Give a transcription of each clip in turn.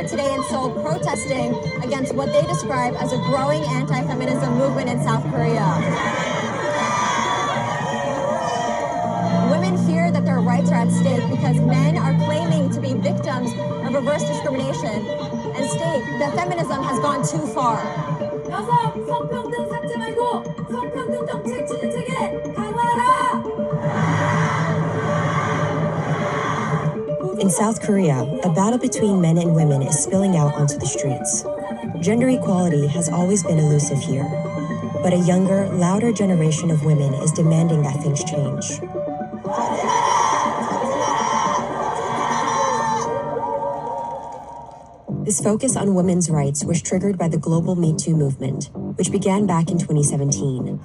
today in Seoul protesting against what they describe as a growing anti-feminism movement in South Korea. Women fear that their rights are at stake because men are claiming to be victims of reverse discrimination and state that feminism has gone too far. 여성 성평등 삭제 말고 성평등 정책 추진 체계 강화하라! In South Korea, a battle between men and women is spilling out onto the streets. Gender equality has always been elusive here, but a younger, louder generation of women is demanding that things change. This focus on women's rights was triggered by the global Me Too movement, which began back in 2017.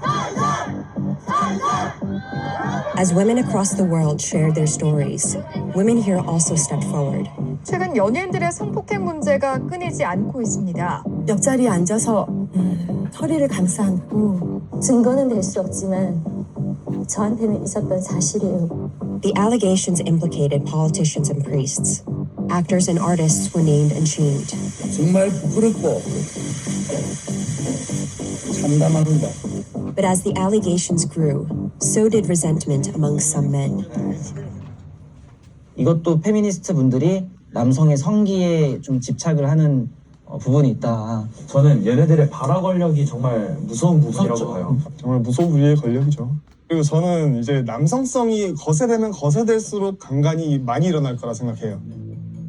As women across the world shared their stories, women here also stepped forward. 최근 연예인들의 성폭행 문제가 끊이지 않고 있습니다. 옆자리에 앉아서 허리를 감싸 안고 증거는 될 수 없지만 저한테는 있었던 사실이에요. The allegations implicated politicians and priests. Actors and artists were named and shamed. 정말 부끄럽고 참담합니다. But as the allegations grew, so did resentment among some men. 이것도 페미니스트 분들이 남성의 성기에 좀 집착을 하는 부분이 있다. 저는 얘네들의 발화 권력이 정말 무서운 부분이라고 봐요. 정말 무서운 부류의 권력이죠. 그리고 저는 이제 남성성이 거세되면 거세될수록 강간이 많이 일어날 거라 생각해요.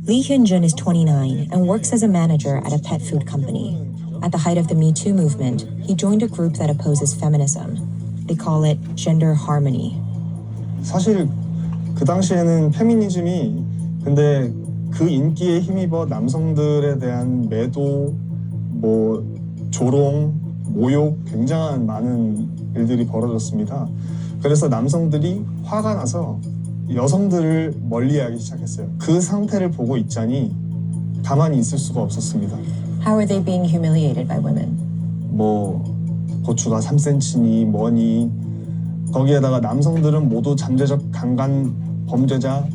Lee Hyun-jun is 29 and works as a manager at a pet food company. At the height of the Me Too movement, he joined a group that opposes feminism. They call it gender harmony. 사실 그 당시에는 페미니즘이 근데 그 인기에 힘입어 남성들에 대한 매도, 조롱, 모욕 굉장한 많은 일들이 벌어졌습니다. 그래서 남성들이 화가 나서 여성들을 멀리하기 시작했어요. 그 상태를 보고 있자니 가만히 있을 수가 없었습니다. How are they being humiliated by women? 고추가 3cm니 뭐니 거기에다가 남성들은 모두 잠재적 강간 범죄자,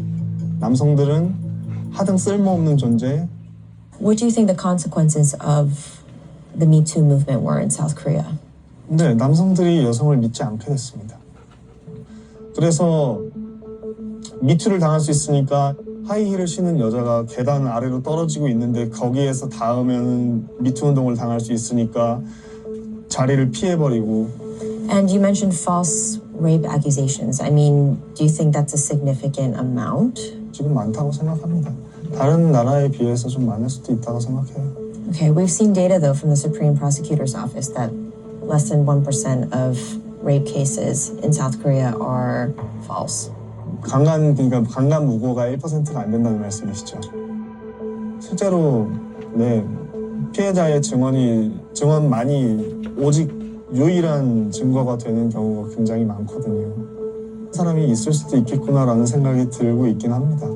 남성들은 하등 쓸모없는 존재. What do you think the consequences of the Me Too movement were in South Korea? 네, 남성들이 여성을 믿지 않게 됐습니다. 그래서 미투를 당할 수 있으니까 하이힐을 신은 여자가 계단 아래로 떨어지고 있는데 거기에서 닿으면 미투 운동을 당할 수 있으니까 자리를 피해버리고. And you mentioned false rape accusations. I mean, do you think that's a significant amount? 지금 많다고 생각합니다. 다른 나라에 비해서 좀 많을 수도 있다고 생각해요. Okay, we've seen data though from the Supreme Prosecutor's Office that less than 1% of rape cases in South Korea are false. 강간 무고가 1%가 안 된다는 말씀이시죠. 실제로 피해자의 증언만이 오직 유일한 증거가 되는 경우가 굉장히 많거든요. 사람이 있을 수도 있겠구나라는 생각이 들고 있긴 합니다.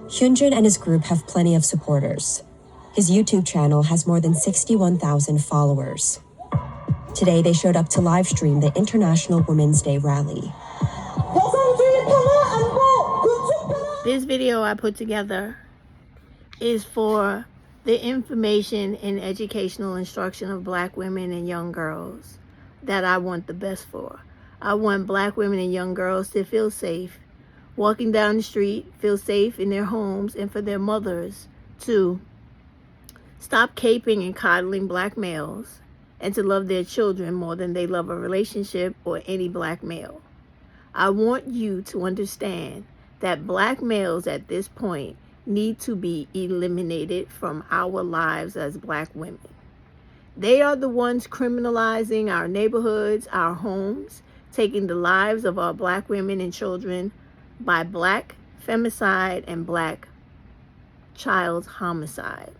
Hyun-jun and his group have plenty of supporters. His YouTube channel has more than 61,000 followers. Today, they showed up to live stream the International Women's Day rally. This video I put together is for the information and educational instruction of Black women and young girls that I want the best for. I want Black women and young girls to feel safe walking down the street, feel safe in their homes, and for their mothers to stop caping and coddling Black males and to love their children more than they love a relationship or any Black male. I want you to understand that Black males at this point need to be eliminated from our lives as Black women. They are the ones criminalizing our neighborhoods, our homes, taking the lives of our Black women and children by Black femicide and Black child homicide.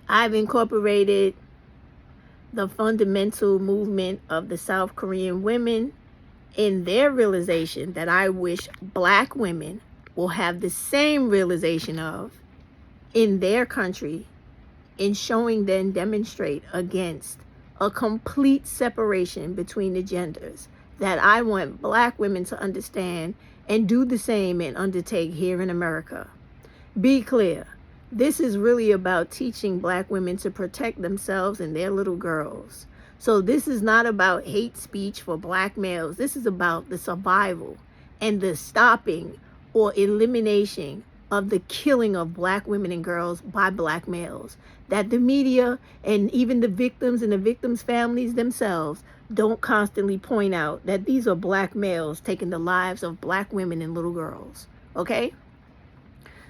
I've incorporated the fundamental movement of the South Korean women in their realization that I wish Black women will have the same realization of in their country, in showing them demonstrate against a complete separation between the genders, that I want Black women to understand and do the same and undertake here in America. Be clear, This is really about teaching black women to protect themselves and their little girls. So this is not about hate speech for black males. This is about the survival and the stopping or elimination of the killing of black women and girls by black males. That the media and even the victims and the victims' families themselves don't constantly point out that these are black males taking the lives of black women and little girls. Okay?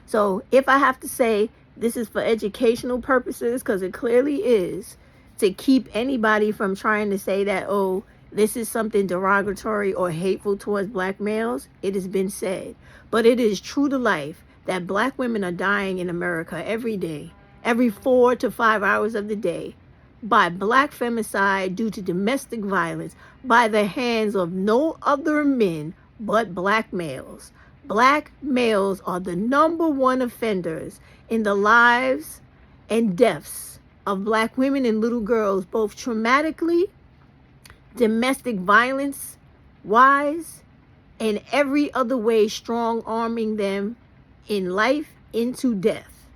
So if I have to say this is for educational purposes, because it clearly is, to keep anybody from trying to say that, oh, this is something derogatory or hateful towards black males, it has been said. But it is true to life that black women are dying in America every day, every 4 to 5 hours of the day, by black femicide due to domestic violence by the hands of no other men but black males. Black males are the #1 offenders in the lives and deaths of black women and little girls, both traumatically, domestic violence wise, and every other way, strong arming them in life into death.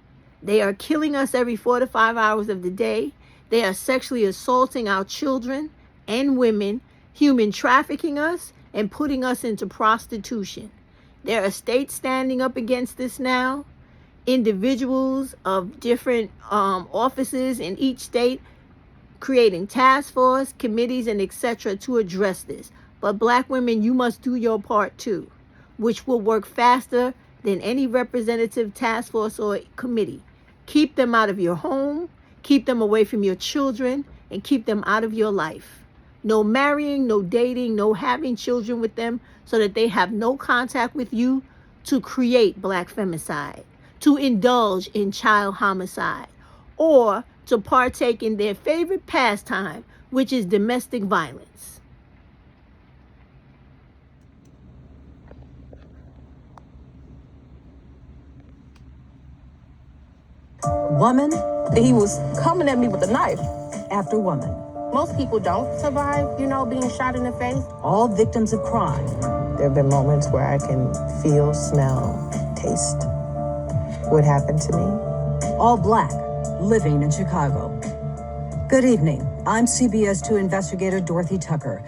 They are killing us every 4 to 5 hours of the day. They are sexually assaulting our children and women, human trafficking us, and putting us into prostitution. There are states standing up against this now. Individuals of different offices in each state creating task force, committees, and etc. to address this. But black women, you must do your part too, which will work faster than any representative task force or committee. Keep them out of your home, keep them away from your children, and keep them out of your life. No marrying, no dating, no having children with them so that they have no contact with you to create black femicide, to indulge in child homicide, or to partake in their favorite pastime, which is domestic violence. Woman, he was coming at me with a knife after woman. Most people don't survive, being shot in the face. All victims of crime. There have been moments where I can feel, smell, taste what happened to me. All black, living in Chicago. Good evening. I'm CBS 2 investigator Dorothy Tucker.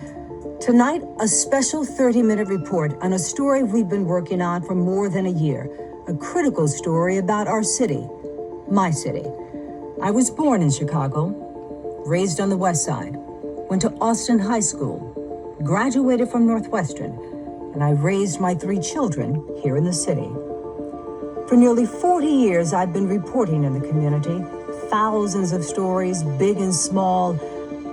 Tonight, a special 30-minute report on a story we've been working on for more than a year. A critical story about our city, my city. I was born in Chicago, raised on the West Side, went to Austin High School, graduated from Northwestern, and I raised my 3 children here in the city. For nearly 40 years, I've been reporting in the community, thousands of stories, big and small,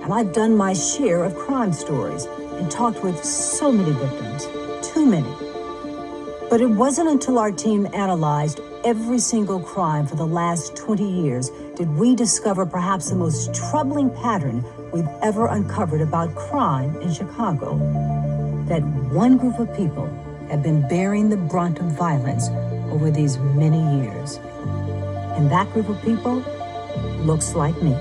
and I've done my share of crime stories and talked with so many victims, too many. But it wasn't until our team analyzed every single crime for the last 20 years did we discover perhaps the most troubling pattern we've ever uncovered about crime in Chicago. That one group of people have been bearing the brunt of violence over these many years. And that group of people looks like me.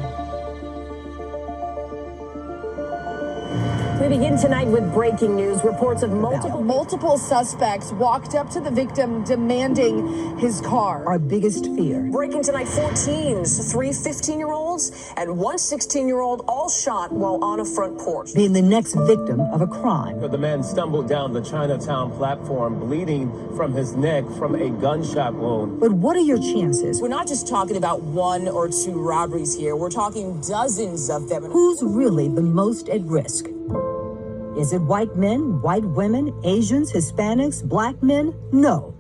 We begin tonight with breaking news. Reports of multiple suspects walked up to the victim demanding his car. Our biggest fear. Breaking tonight, 4 teens, 3 15-year-olds and 1 16-year-old, all shot while on a front porch. Being the next victim of a crime. The man stumbled down the Chinatown platform, bleeding from his neck from a gunshot wound. But what are your chances? We're not just talking about 1 or 2 robberies here. We're talking dozens of them. Who's really the most at risk? Is it white men, white women, Asians, Hispanics, black men? No,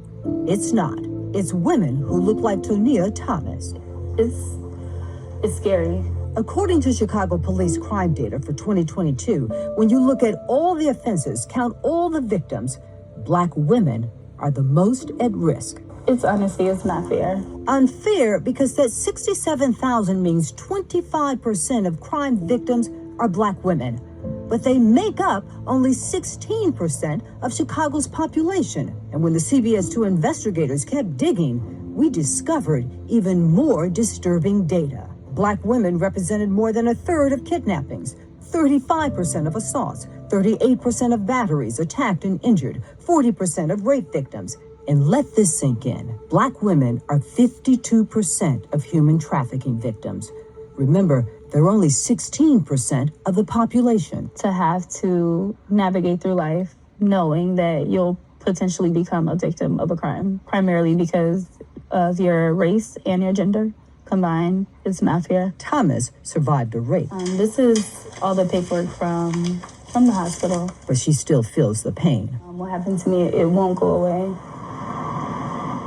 it's not. It's women who look like Tonia Thomas. It's scary. According to Chicago police crime data for 2022, when you look at all the offenses, count all the victims, black women are the most at risk. It's not fair. Unfair because that 67,000 means 25% of crime victims are black women. But they make up only 16% of Chicago's population. And when the CBS 2 investigators kept digging, we discovered even more disturbing data. Black women represented more than a third of kidnappings, 35% of assaults, 38% of batteries attacked and injured, 40% of rape victims. And let this sink in. Black women are 52% of human trafficking victims. Remember, they're only 16% of the population. To have to navigate through life knowing that you'll potentially become a victim of a crime, primarily because of your race and your gender combined, is mafia. Thomas survived a rape. This is all the paperwork from the hospital. But she still feels the pain. What happened to me, it won't go away.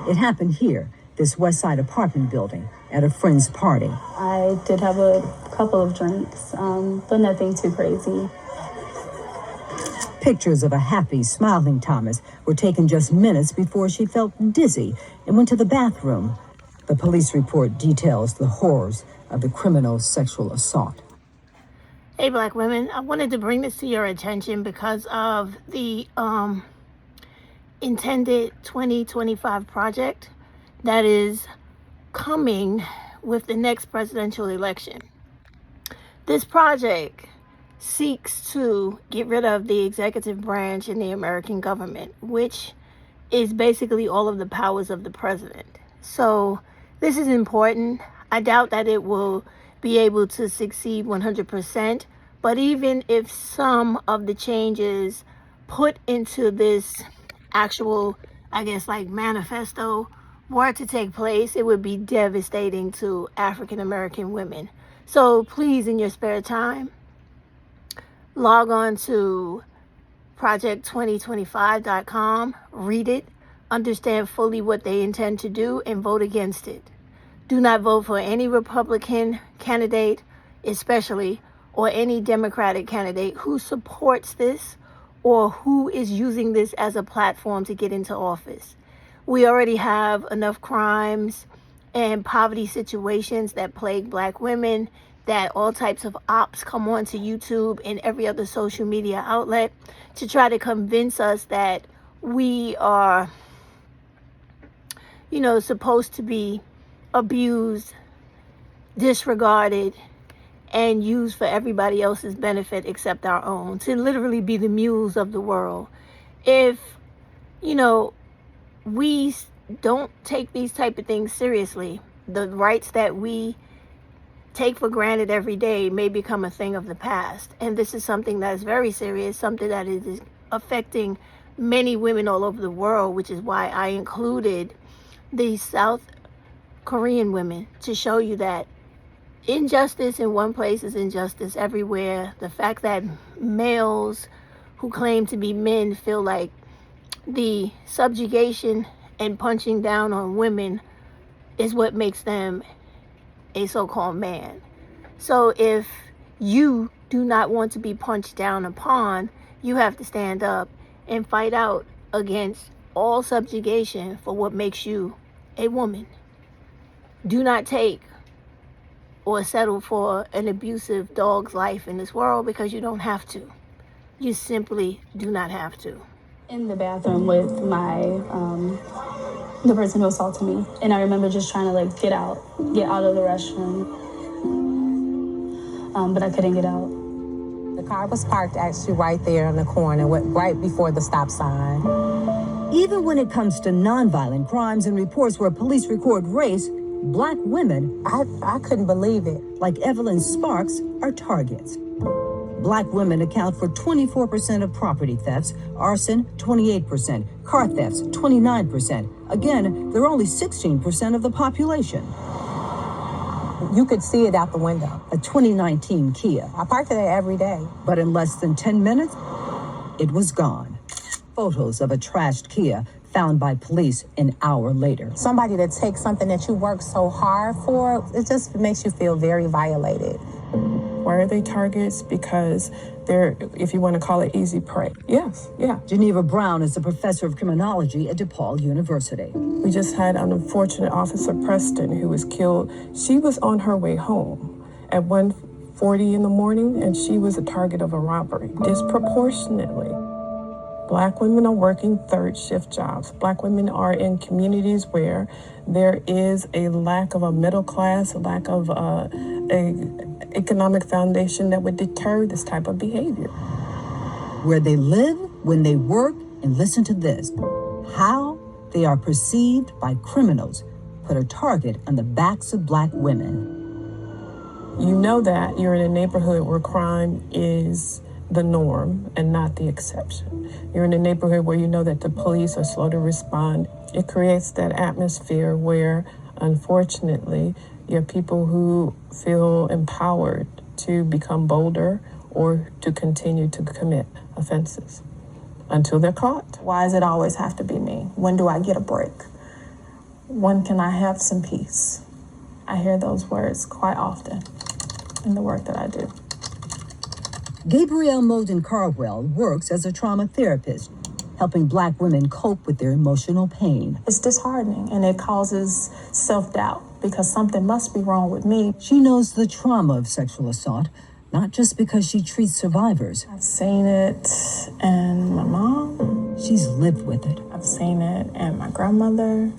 It happened here, this West Side apartment building, at a friend's party. I did have a couple of drinks, but nothing too crazy. Pictures of a happy, smiling Thomas were taken just minutes before she felt dizzy and went to the bathroom. The police report details the horrors of the criminal sexual assault. Hey, Black women, I wanted to bring this to your attention because of the intended 2025 project that is coming with the next presidential election. This project seeks to get rid of the executive branch in the American government, which is basically all of the powers of the president. So this is important. I doubt that it will be able to succeed 100%, but even if some of the changes put into this actual, I guess, like manifesto were to take place, it would be devastating to African American women. So please, in your spare time, log on to project2025.com, read it, understand fully what they intend to do, and vote against it. Do not vote for any Republican candidate, especially, or any Democratic candidate who supports this or who is using this as a platform to get into office. We already have enough crimes and poverty situations that plague Black women, that all types of ops come onto YouTube and every other social media outlet to try to convince us that we are, supposed to be abused, disregarded, and used for everybody else's benefit except our own, to literally be the mules of the world. If, we don't take these type of things seriously, the rights that we take for granted every day may become a thing of the past. And this is something that is very serious, something that is affecting many women all over the world, which is why I included the South Korean women, to show you that injustice in one place is injustice everywhere. The fact that males who claim to be men feel like the subjugation and punching down on women is what makes them a so-called man. So if you do not want to be punched down upon, you have to stand up and fight out against all subjugation for what makes you a woman. Do not take or settle for an abusive dog's life in this world, because you don't have to. You simply do not have to. In the bathroom with the person who assaulted me, and I remember just trying to get out of the restroom, but I couldn't get out. The car was parked actually right there in the corner, right before the stop sign. Even when it comes to nonviolent crimes and reports where police record race, Black women, I couldn't believe it, like Evelyn Sparks, are targets. Black women account for 24% of property thefts, arson 28%, car thefts 29%. Again, they're only 16% of the population. You could see it out the window. A 2019 Kia. I parked there every day. But in less than 10 minutes, it was gone. Photos of a trashed Kia found by police an hour later. Somebody that takes something that you work so hard for, it just makes you feel very violated. Why are they targets? Because they're, if you want to call it, easy prey. Yes, yeah. Geneva Brown is a professor of criminology at DePaul University. We just had an unfortunate Officer Preston who was killed. She was on her way home at 1:40 in the morning, and she was a target of a robbery, disproportionately. Black women are working third shift jobs. Black women are in communities where there is a lack of a middle class, a lack of a economic foundation that would deter this type of behavior. Where they live, when they work, and listen to this, how They are perceived by criminals, put a target on the backs of Black women. You know that you're in a neighborhood where crime is the norm and not the exception. You're in a neighborhood where you know that the police are slow to respond. It creates that atmosphere where, unfortunately, you have people who feel empowered to become bolder or to continue to commit offenses until they're caught. Why does it always have to be me? When do I get a break? When can I have some peace? I hear those words quite often in the work that I do. Gabrielle Molden Carwell works as a trauma therapist, helping Black women cope with their emotional pain. It's disheartening and it causes self-doubt because something must be wrong with me. She knows the trauma of sexual assault, not just because she treats survivors. I've seen it in my mom. She's lived with it. I've seen it in my grandmother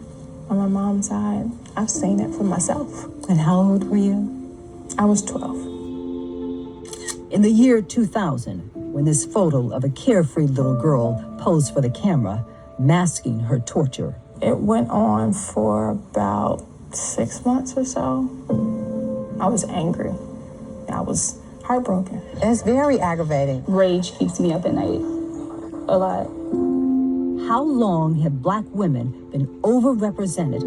on my mom's side. I've seen it for myself. And how old were you? I was 12. In the year 2000, when this photo of a carefree little girl posed for the camera, masking her torture. It went on for about 6 months or so. I was angry. I was heartbroken. It's very aggravating. Rage keeps me up at night a lot. How long have Black women been overrepresented?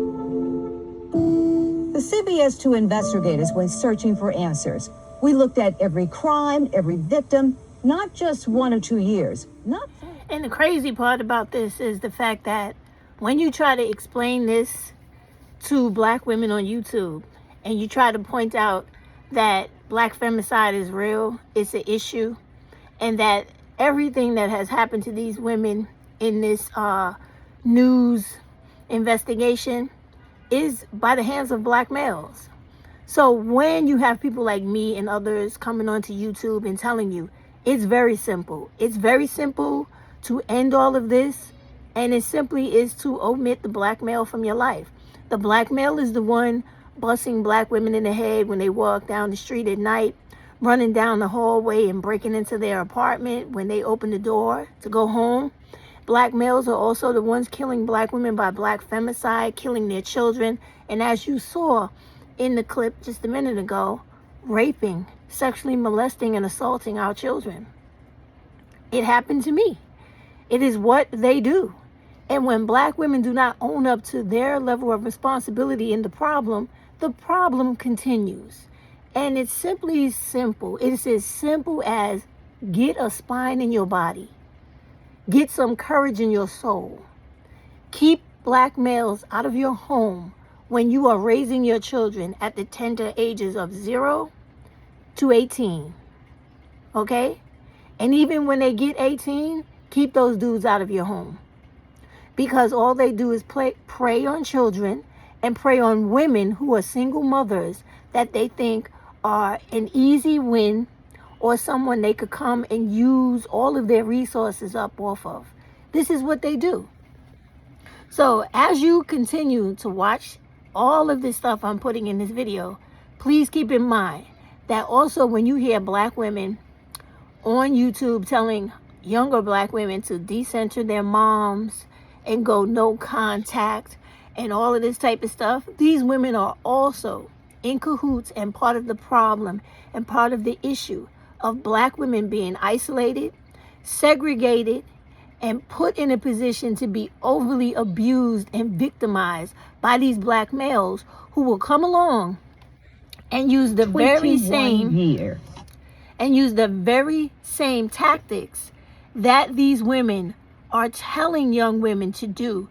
The CBS 2 investigators went searching for answers. We looked at every crime, every victim, not just 1 or 2 years. And the crazy part about this is the fact that when you try to explain this to Black women on YouTube and you try to point out that Black femicide is real, it's an issue, and that everything that has happened to these women in this news investigation is by the hands of Black males. So when you have people like me and others coming onto YouTube and telling you, it's very simple. It's very simple to end all of this, and it simply is to omit the Black male from your life. The Black male is the one busting Black women in the head when they walk down the street at night, running down the hallway and breaking into their apartment when they open the door to go home. Black males are also the ones killing Black women by Black femicide, killing their children, and as you saw in the clip just a minute ago, raping, sexually molesting, and assaulting our children. It happened to me. It is what they do. And when Black women do not own up to their level of responsibility in the problem continues. And it's simply simple. It's as simple as get a spine in your body. Get some courage in your soul. Keep Black males out of your home when you are raising your children at the tender ages of 0 to 18. Okay? And even when they get 18, keep those dudes out of your home. Because all they do is prey on children and prey on women who are single mothers that they think are an easy win or someone they could come and use all of their resources up off of. This is what they do. So as you continue to watch all of this stuff I'm putting in this video, please keep in mind that also when you hear Black women on YouTube telling younger Black women to decenter their moms and go no contact and all of this type of stuff, these women are also in cahoots and part of the problem and part of the issue of Black women being isolated, segregated, and put in a position to be overly abused and victimized by these Black males who will come along and use the very same tactics that these women are telling young women to do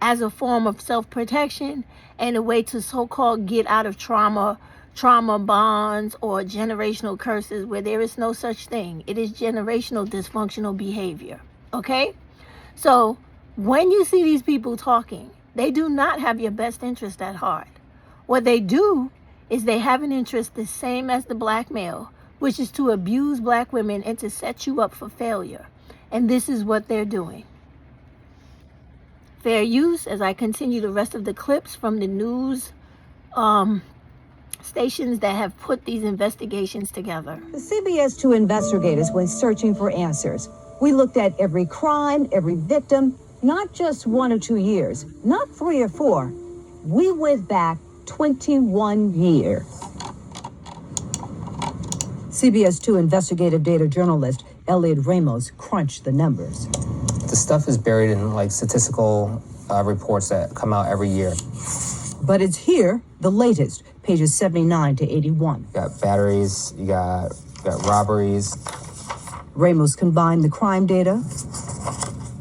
as a form of self-protection and a way to so-called get out of trauma bonds or generational curses, where there is no such thing. It is generational dysfunctional behavior. Okay? So when you see these people talking, they do not have your best interest at heart. What they do is they have an interest the same as the Black male, which is to abuse Black women and to set you up for failure. And this is what they're doing. Fair use as I continue the rest of the clips from the news stations that have put these investigations together. The CBS 2 investigators went searching for answers. We looked at every crime, every victim, Not just 1 or 2 years, not 3 or 4. We went back 21 years. CBS 2 investigative data journalist Elliot Ramos crunched the numbers. The stuff is buried in like statistical reports that come out every year. But it's here, the latest, pages 79 to 81. You got batteries, you got robberies. Ramos combined the crime data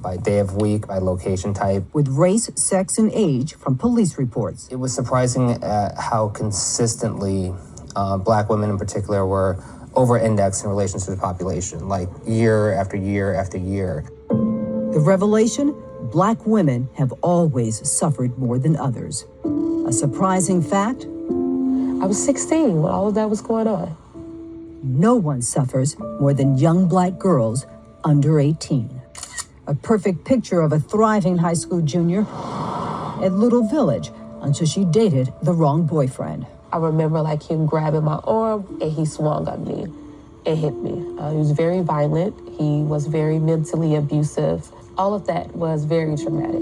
by day of week, by location type, with race, sex, and age from police reports. It was surprising at how consistently Black women in particular were over-indexed in relation to the population, like year after year after year. The revelation, Black women have always suffered more than others. A surprising fact? I was 16 when all of that was going on. No one suffers more than young Black girls under 18. A perfect picture of a thriving high school junior at Little Village until she dated the wrong boyfriend. I remember like him grabbing my arm and he swung on me and hit me. He was very violent. He was very mentally abusive. All of that was very traumatic.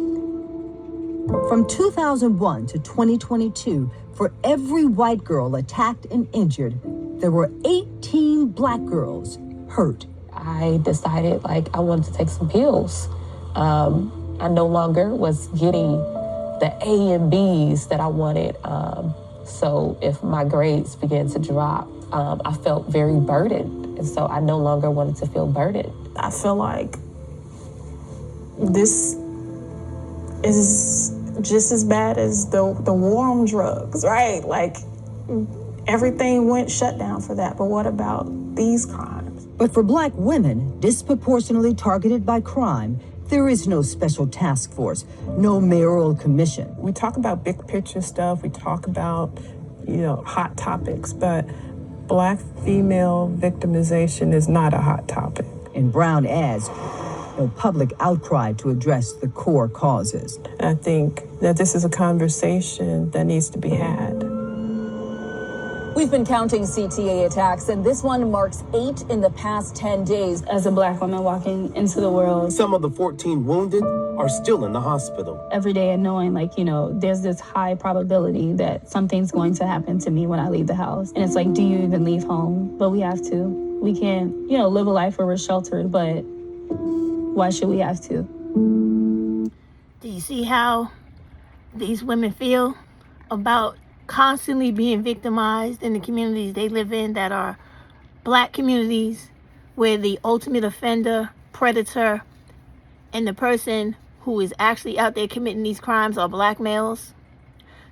From 2001 to 2022, for every white girl attacked and injured, there were 18 Black girls hurt. I decided like I wanted to take some pills. I no longer was getting the A and B's that I wanted. So if my grades began to drop, I felt very burdened. And so I no longer wanted to feel burdened. I feel like this is just as bad as the war on drugs, right? Like everything went shut down for that. But what about these crimes? But for Black women disproportionately targeted by crime, there is no special task force, no mayoral commission. We talk about big picture stuff. We talk about, hot topics, but Black female victimization is not a hot topic. And Brown adds, no public outcry to address the core causes. I think that this is a conversation that needs to be had. We've been counting CTA attacks, and this one marks 8 in the past 10 days. As a Black woman walking into the world, some of the 14 wounded are still in the hospital. Every day and knowing there's this high probability that something's going to happen to me when I leave the house. And it's like, do you even leave home? But we have to. We can't, live a life where we're sheltered, but why should we have to? Do you see how these women feel about constantly being victimized in the communities they live in that are Black communities, where the ultimate offender, predator, and the person who is actually out there committing these crimes are Black males?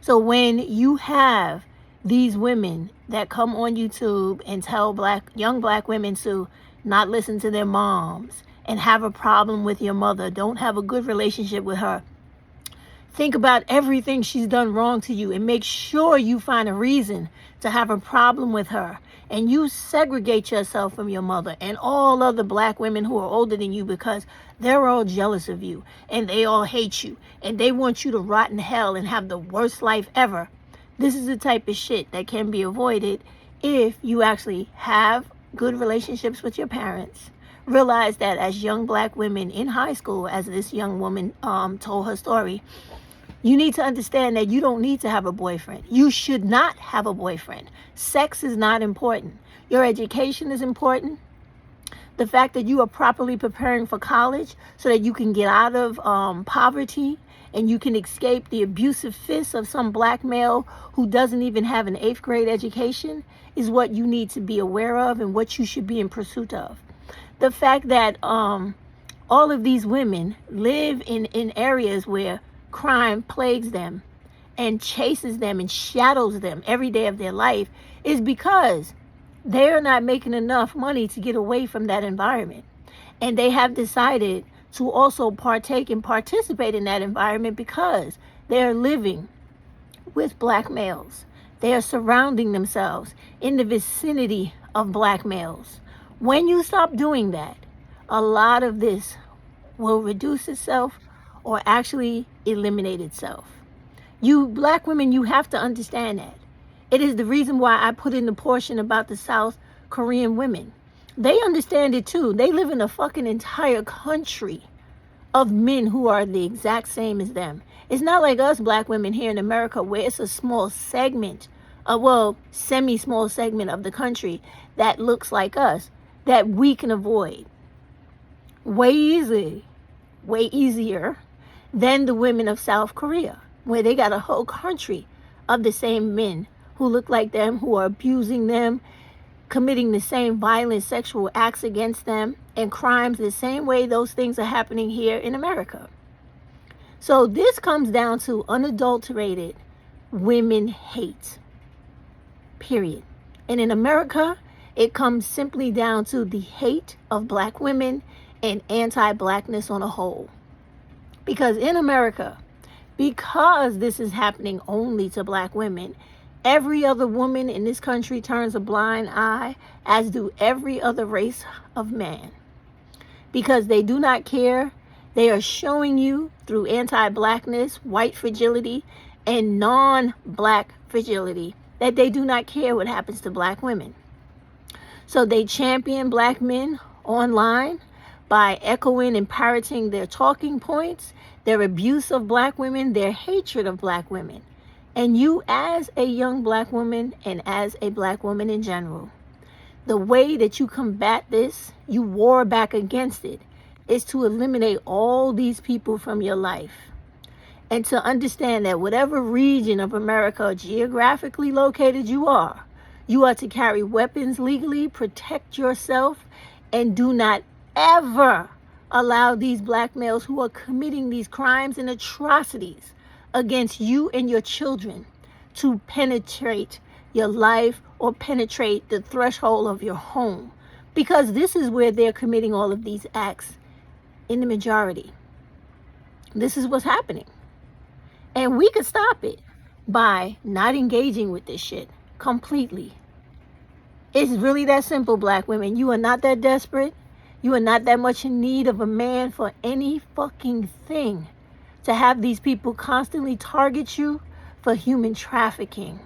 So when you have these women that come on YouTube and tell young Black women to not listen to their moms and have a problem with your mother, don't have a good relationship with her, think about everything she's done wrong to you and make sure you find a reason to have a problem with her. And you segregate yourself from your mother and all other Black women who are older than you, because they're all jealous of you and they all hate you and they want you to rot in hell and have the worst life ever. This is the type of shit that can be avoided if you actually have good relationships with your parents. Realize that as young Black women in high school, as this young woman told her story, you need to understand that you don't need to have a boyfriend. You should not have a boyfriend. Sex is not important. Your education is important. The fact that you are properly preparing for college so that you can get out of poverty and you can escape the abusive fists of some Black male who doesn't even have an 8th grade education is what you need to be aware of and what you should be in pursuit of. The fact that all of these women live in areas where crime plagues them and chases them and shadows them every day of their life is because they're not making enough money to get away from that environment. And they have decided to also partake and participate in that environment because they're living with Black males. They are surrounding themselves in the vicinity of Black males. When you stop doing that, a lot of this will reduce itself or actually eliminate itself. You Black women, you have to understand that. It is the reason why I put in the portion about the South Korean women. They understand it too. They live in a fucking entire country of men who are the exact same as them. It's not like us black women here in America where it's a small segment, semi-small segment of the country that looks like us that we can avoid way easier than the women of South Korea, where they got a whole country of the same men who look like them, who are abusing them, committing the same violent sexual acts against them and crimes the same way those things are happening here in America. So this comes down to unadulterated women hate, period. And in America, it comes simply down to the hate of black women and anti-blackness on a whole. Because in America, because this is happening only to black women, every other woman in this country turns a blind eye, as do every other race of man. Because they do not care. They are showing you through anti-blackness, white fragility, and non-black fragility that they do not care what happens to black women. So they champion black men online by echoing and parroting their talking points, their abuse of black women, their hatred of black women. And you as a young black woman and as a black woman in general, the way that you combat this, you war back against it, is to eliminate all these people from your life. And to understand that whatever region of America geographically located you are to carry weapons legally, protect yourself, and do not ever allow these black males who are committing these crimes and atrocities against you and your children to penetrate your life or penetrate the threshold of your home. Because this is where they're committing all of these acts in the majority. This is what's happening. And we could stop it by not engaging with this shit completely. It's really that simple, black women. You are not that desperate. You are not that much in need of a man for any fucking thing to have these people constantly target you for human trafficking.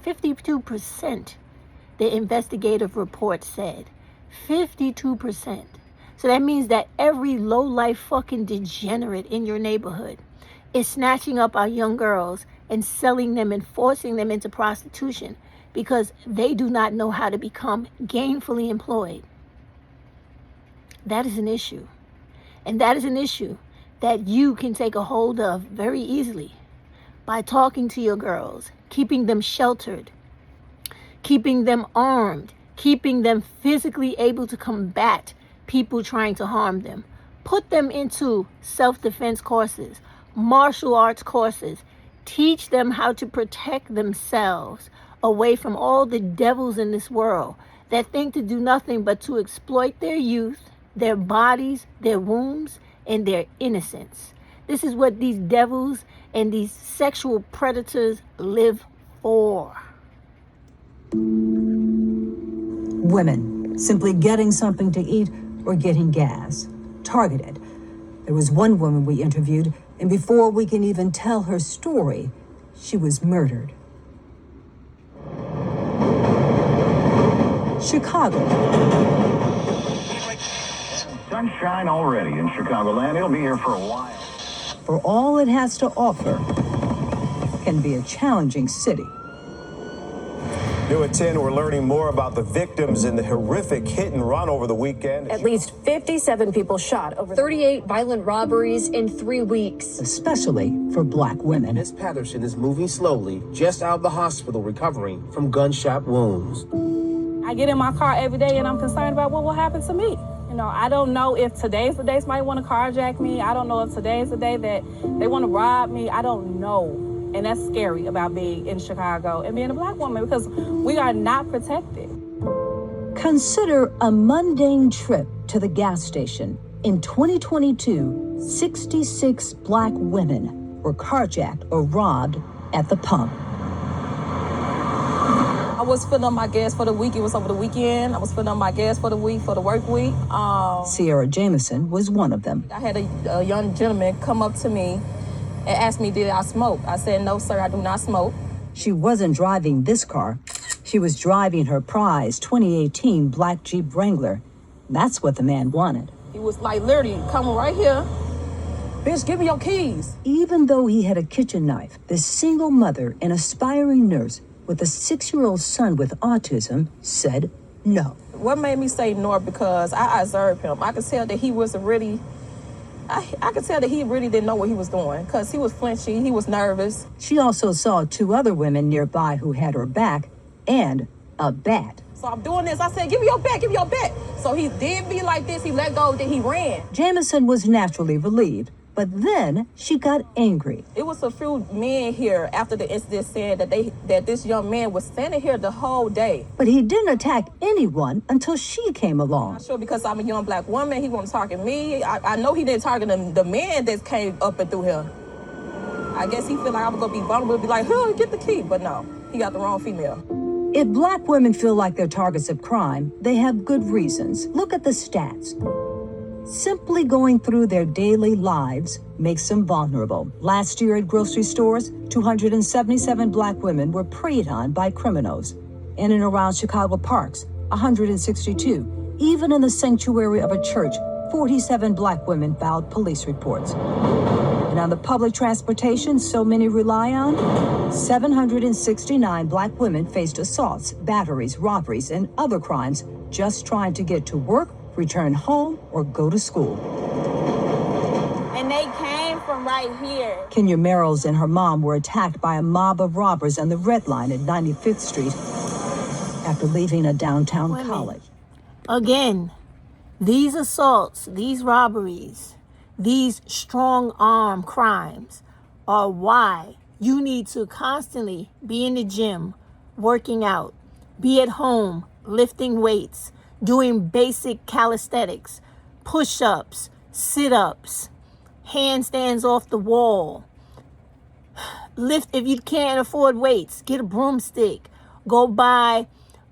52%, the investigative report said. 52%. So that means that every low-life fucking degenerate in your neighborhood is snatching up our young girls and selling them and forcing them into prostitution because they do not know how to become gainfully employed. That is an issue. And that is an issue that you can take a hold of very easily by talking to your girls, keeping them sheltered, keeping them armed, keeping them physically able to combat people trying to harm them. Put them into self-defense courses, martial arts courses. Teach them how to protect themselves away from all the devils in this world that think to do nothing but to exploit their youth, their bodies, their wombs, and their innocence. This is what these devils and these sexual predators live for. Women simply getting something to eat or getting gas. Targeted. There was one woman we interviewed, and before we can even tell her story, she was murdered. Chicago. Sunshine already in Chicagoland. It'll be here for a while. For all it has to offer, can be a challenging city. New at 10, we're learning more about the victims in the horrific hit and run over the weekend. At least 57 people shot, over 38 violent robberies in 3 weeks. Especially for black women. Miss Patterson is moving slowly, just out of the hospital recovering from gunshot wounds. I get in my car every day and I'm concerned about what will happen to me. You know, I don't know if today's the day somebody want to carjack me. I don't know if today's the day that they want to rob me. I don't know. And that's scary about being in Chicago and being a black woman because we are not protected. Consider a mundane trip to the gas station. In 2022, 66 black women were carjacked or robbed at the pump. I was filling up my gas for the week. It was over the weekend. I was filling up my gas for the week, for the work week. Sierra Jameson was one of them. I had a young gentleman come up to me and asked me, did I smoke? I said, no, sir, I do not smoke. She wasn't driving this car. She was driving her prize 2018 black Jeep Wrangler. That's what the man wanted. He was like literally coming right here Bitch, give me your keys. Even though he had a kitchen knife, this single mother and aspiring nurse with a 6-year-old son with autism said no. What made me say no? Because I observed him. I could tell that he was really, I could tell that he really didn't know what he was doing because he was flinching, he was nervous. She also saw 2 other women nearby who had her back and a bat. So I'm doing this. I said, give me your bat, give me your bat. So he did me like this. He let go, then he ran. Jamison was naturally relieved, but then she got angry. It was a few men here after the incident saying that this young man was standing here the whole day. But he didn't attack anyone until she came along. Not sure because I'm a young black woman. He wasn't targeting me. I know he didn't target the man that came up and through here. I guess he felt like I was going to be vulnerable, be like, huh, get the key. But no, he got the wrong female. If black women feel like they're targets of crime, they have good reasons. Look at the stats. Simply going through their daily lives makes them vulnerable. Last year at grocery stores, 277 black women were preyed on by criminals. In and around Chicago parks, 162. Even in the sanctuary of a church, 47 black women filed police reports. And on the public transportation so many rely on, 769 black women faced assaults, batteries, robberies, and other crimes just trying to get to work, return home, or go to school. And they came from right here. Kenya Merrills and her mom were attacked by a mob of robbers on the Red Line at 95th Street after leaving a downtown college. Again, these assaults, these robberies, these strong arm crimes are why you need to constantly be in the gym, working out, be at home, lifting weights, doing basic calisthenics, push-ups, sit-ups, handstands off the wall. Lift, if you can't afford weights, get a broomstick. Go buy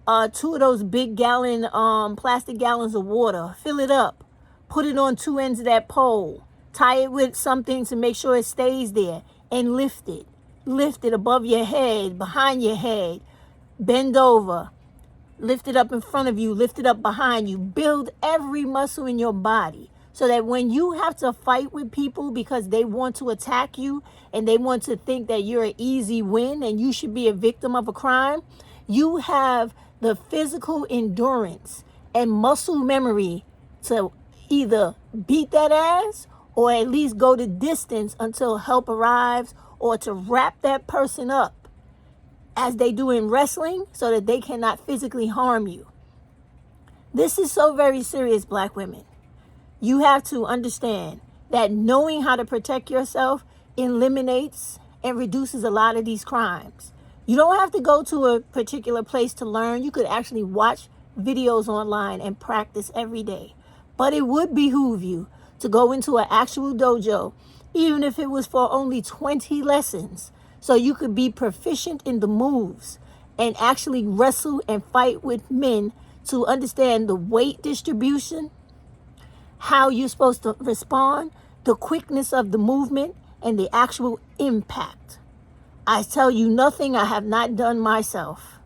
2 of those big plastic gallons of water. Fill it up. Put it on 2 ends of that pole. Tie it with something to make sure it stays there. And lift it. Lift it above your head, behind your head. Bend over. Lift it up in front of you. Lift it up behind you. Build every muscle in your body so that when you have to fight with people because they want to attack you and they want to think that you're an easy win and you should be a victim of a crime, you have the physical endurance and muscle memory to either beat that ass or at least go the distance until help arrives, or to wrap that person up as they do in wrestling so that they cannot physically harm you. This is so very serious, black women. You have to understand that knowing how to protect yourself eliminates and reduces a lot of these crimes. You don't have to go to a particular place to learn. You could actually watch videos online and practice every day. But it would behoove you to go into an actual dojo, even if it was for only 20 lessons, so you could be proficient in the moves and actually wrestle and fight with men to understand the weight distribution, how you're supposed to respond, the quickness of the movement, and the actual impact. I tell you nothing I have not done myself.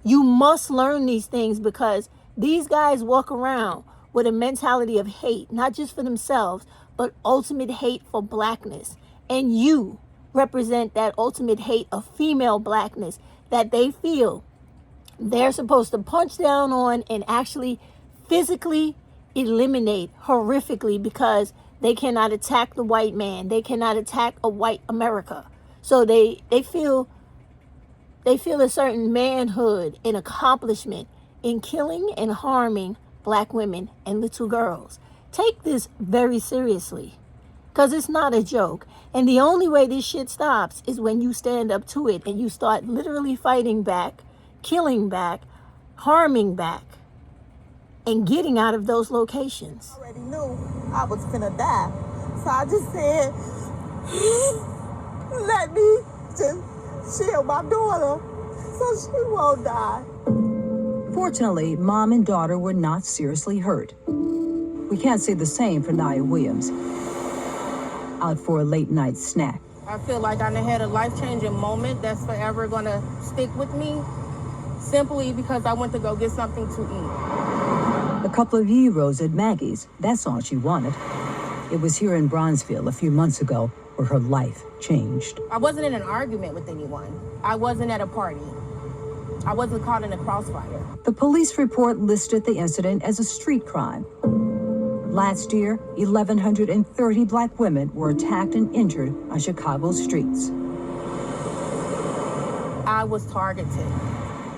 You must learn these things because these guys walk around with a mentality of hate, not just for themselves, but ultimate hate for blackness. And you represent that ultimate hate of female blackness that they feel they're supposed to punch down on and actually physically eliminate horrifically because they cannot attack the white man. They cannot attack a white America. So they feel a certain manhood and accomplishment in killing and harming black women and little girls. Take this very seriously because it's not a joke. And the only way this shit stops is when you stand up to it and you start literally fighting back, killing back, harming back, and getting out of those locations. I already knew I was finna die. So I just said, let me just shield my daughter so she won't die. Fortunately, mom and daughter were not seriously hurt. We can't say the same for Nia Williams, out for a late night snack. I feel like I had a life-changing moment that's forever gonna stick with me, simply because I went to go get something to eat. A couple of euros at Maggie's, that's all she wanted. It was here in Bronzeville a few months ago where her life changed. I wasn't in an argument with anyone. I wasn't at a party. I wasn't caught in a crossfire. The police report listed the incident as a street crime. Last year, 1,130 Black women were attacked and injured on Chicago's streets. I was targeted.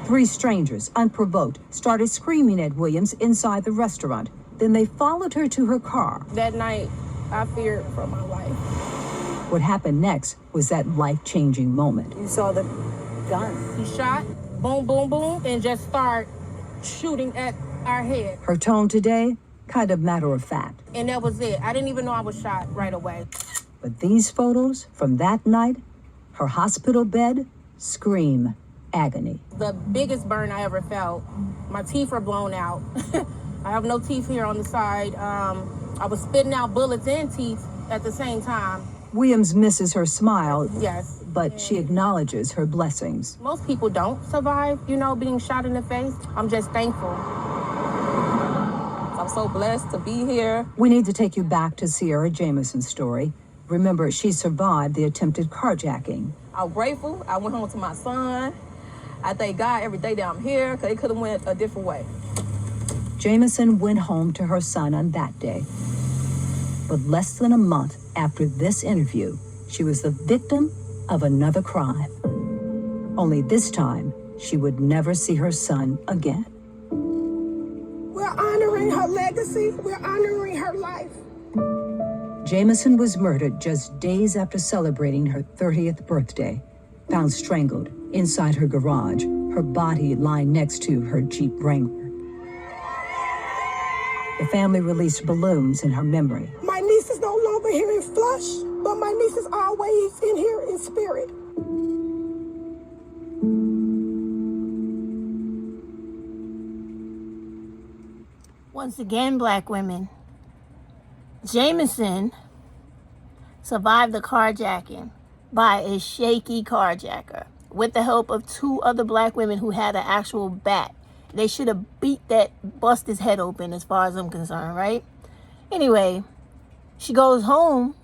3 strangers, unprovoked, started screaming at Williams inside the restaurant. Then they followed her to her car. That night, I feared for my life. What happened next was that life-changing moment. You saw the gun. He shot, boom, boom, boom, and just started shooting at our head. Her tone today, kind of matter of fact. And that was it. I didn't even know I was shot right away. But these photos from that night, her hospital bed, scream agony. The biggest burn I ever felt. My teeth were blown out. I have no teeth here on the side. I was spitting out bullets and teeth at the same time. Williams misses her smile. Yes. But she acknowledges her blessings. Most people don't survive, being shot in the face. I'm just thankful. I'm so blessed to be here. We need to take you back to Sierra Jamison's story. Remember, she survived the attempted carjacking. I'm grateful. I went home to my son. I thank God every day that I'm here, because it could have went a different way. Jamison went home to her son on that day. But less than a month after this interview, she was the victim of another crime. Only this time, she would never see her son again. We're honoring her legacy. We're honoring her life. Jamison was murdered just days after celebrating her 30th birthday, found strangled inside her garage, her body lying next to her Jeep Wrangler. The family released balloons in her memory. My niece is no longer here in flesh, but my niece is always in here in spirit. Once again, Black women, Jamison survived the carjacking by a shaky carjacker with the help of 2 other Black women who had an actual bat. They should have bust his head open as far as I'm concerned, right? Anyway, she goes home,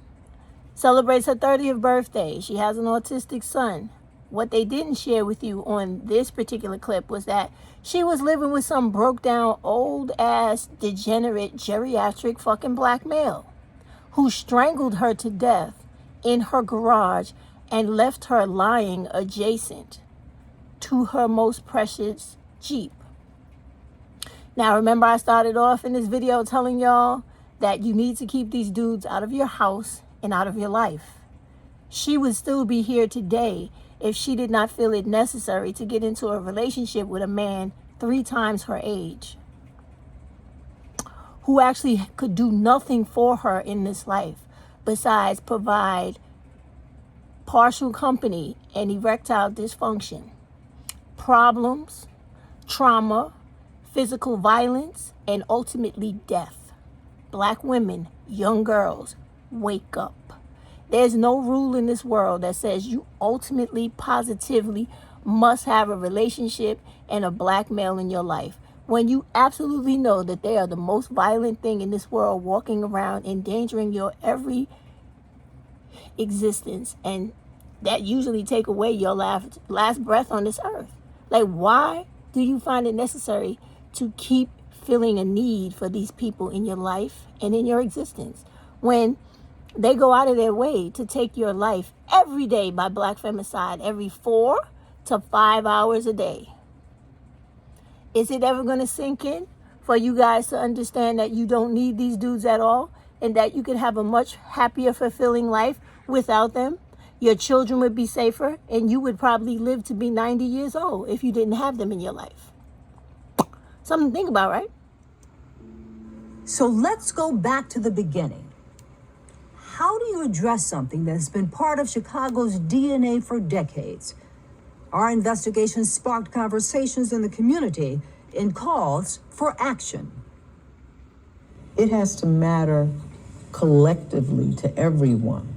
celebrates her 30th birthday. She has an autistic son. What they didn't share with you on this particular clip was that she was living with some broke down, old ass, degenerate, geriatric fucking Black male who strangled her to death in her garage and left her lying adjacent to her most precious Jeep. Now, remember I started off in this video telling y'all that you need to keep these dudes out of your house and out of your life. She would still be here today if she did not feel it necessary to get into a relationship with a man 3 times her age, who actually could do nothing for her in this life besides provide partial company and erectile dysfunction, problems, trauma, physical violence, and ultimately death. Black women, young girls, wake up. There's no rule in this world that says you ultimately, positively must have a relationship and a Black male in your life, when you absolutely know that they are the most violent thing in this world, walking around endangering your every existence, and that usually take away your last breath on this earth. Like, why do you find it necessary to keep feeling a need for these people in your life and in your existence when they go out of their way to take your life every day by Black femicide, every 4 to 5 hours a day? Is it ever going to sink in for you guys to understand that you don't need these dudes at all and that you can have a much happier, fulfilling life without them? Your children would be safer, and you would probably live to be 90 years old if you didn't have them in your life. Something to think about, right? So let's go back to the beginning. How do you address something that has been part of Chicago's DNA for decades? Our investigation sparked conversations in the community and calls for action. It has to matter collectively to everyone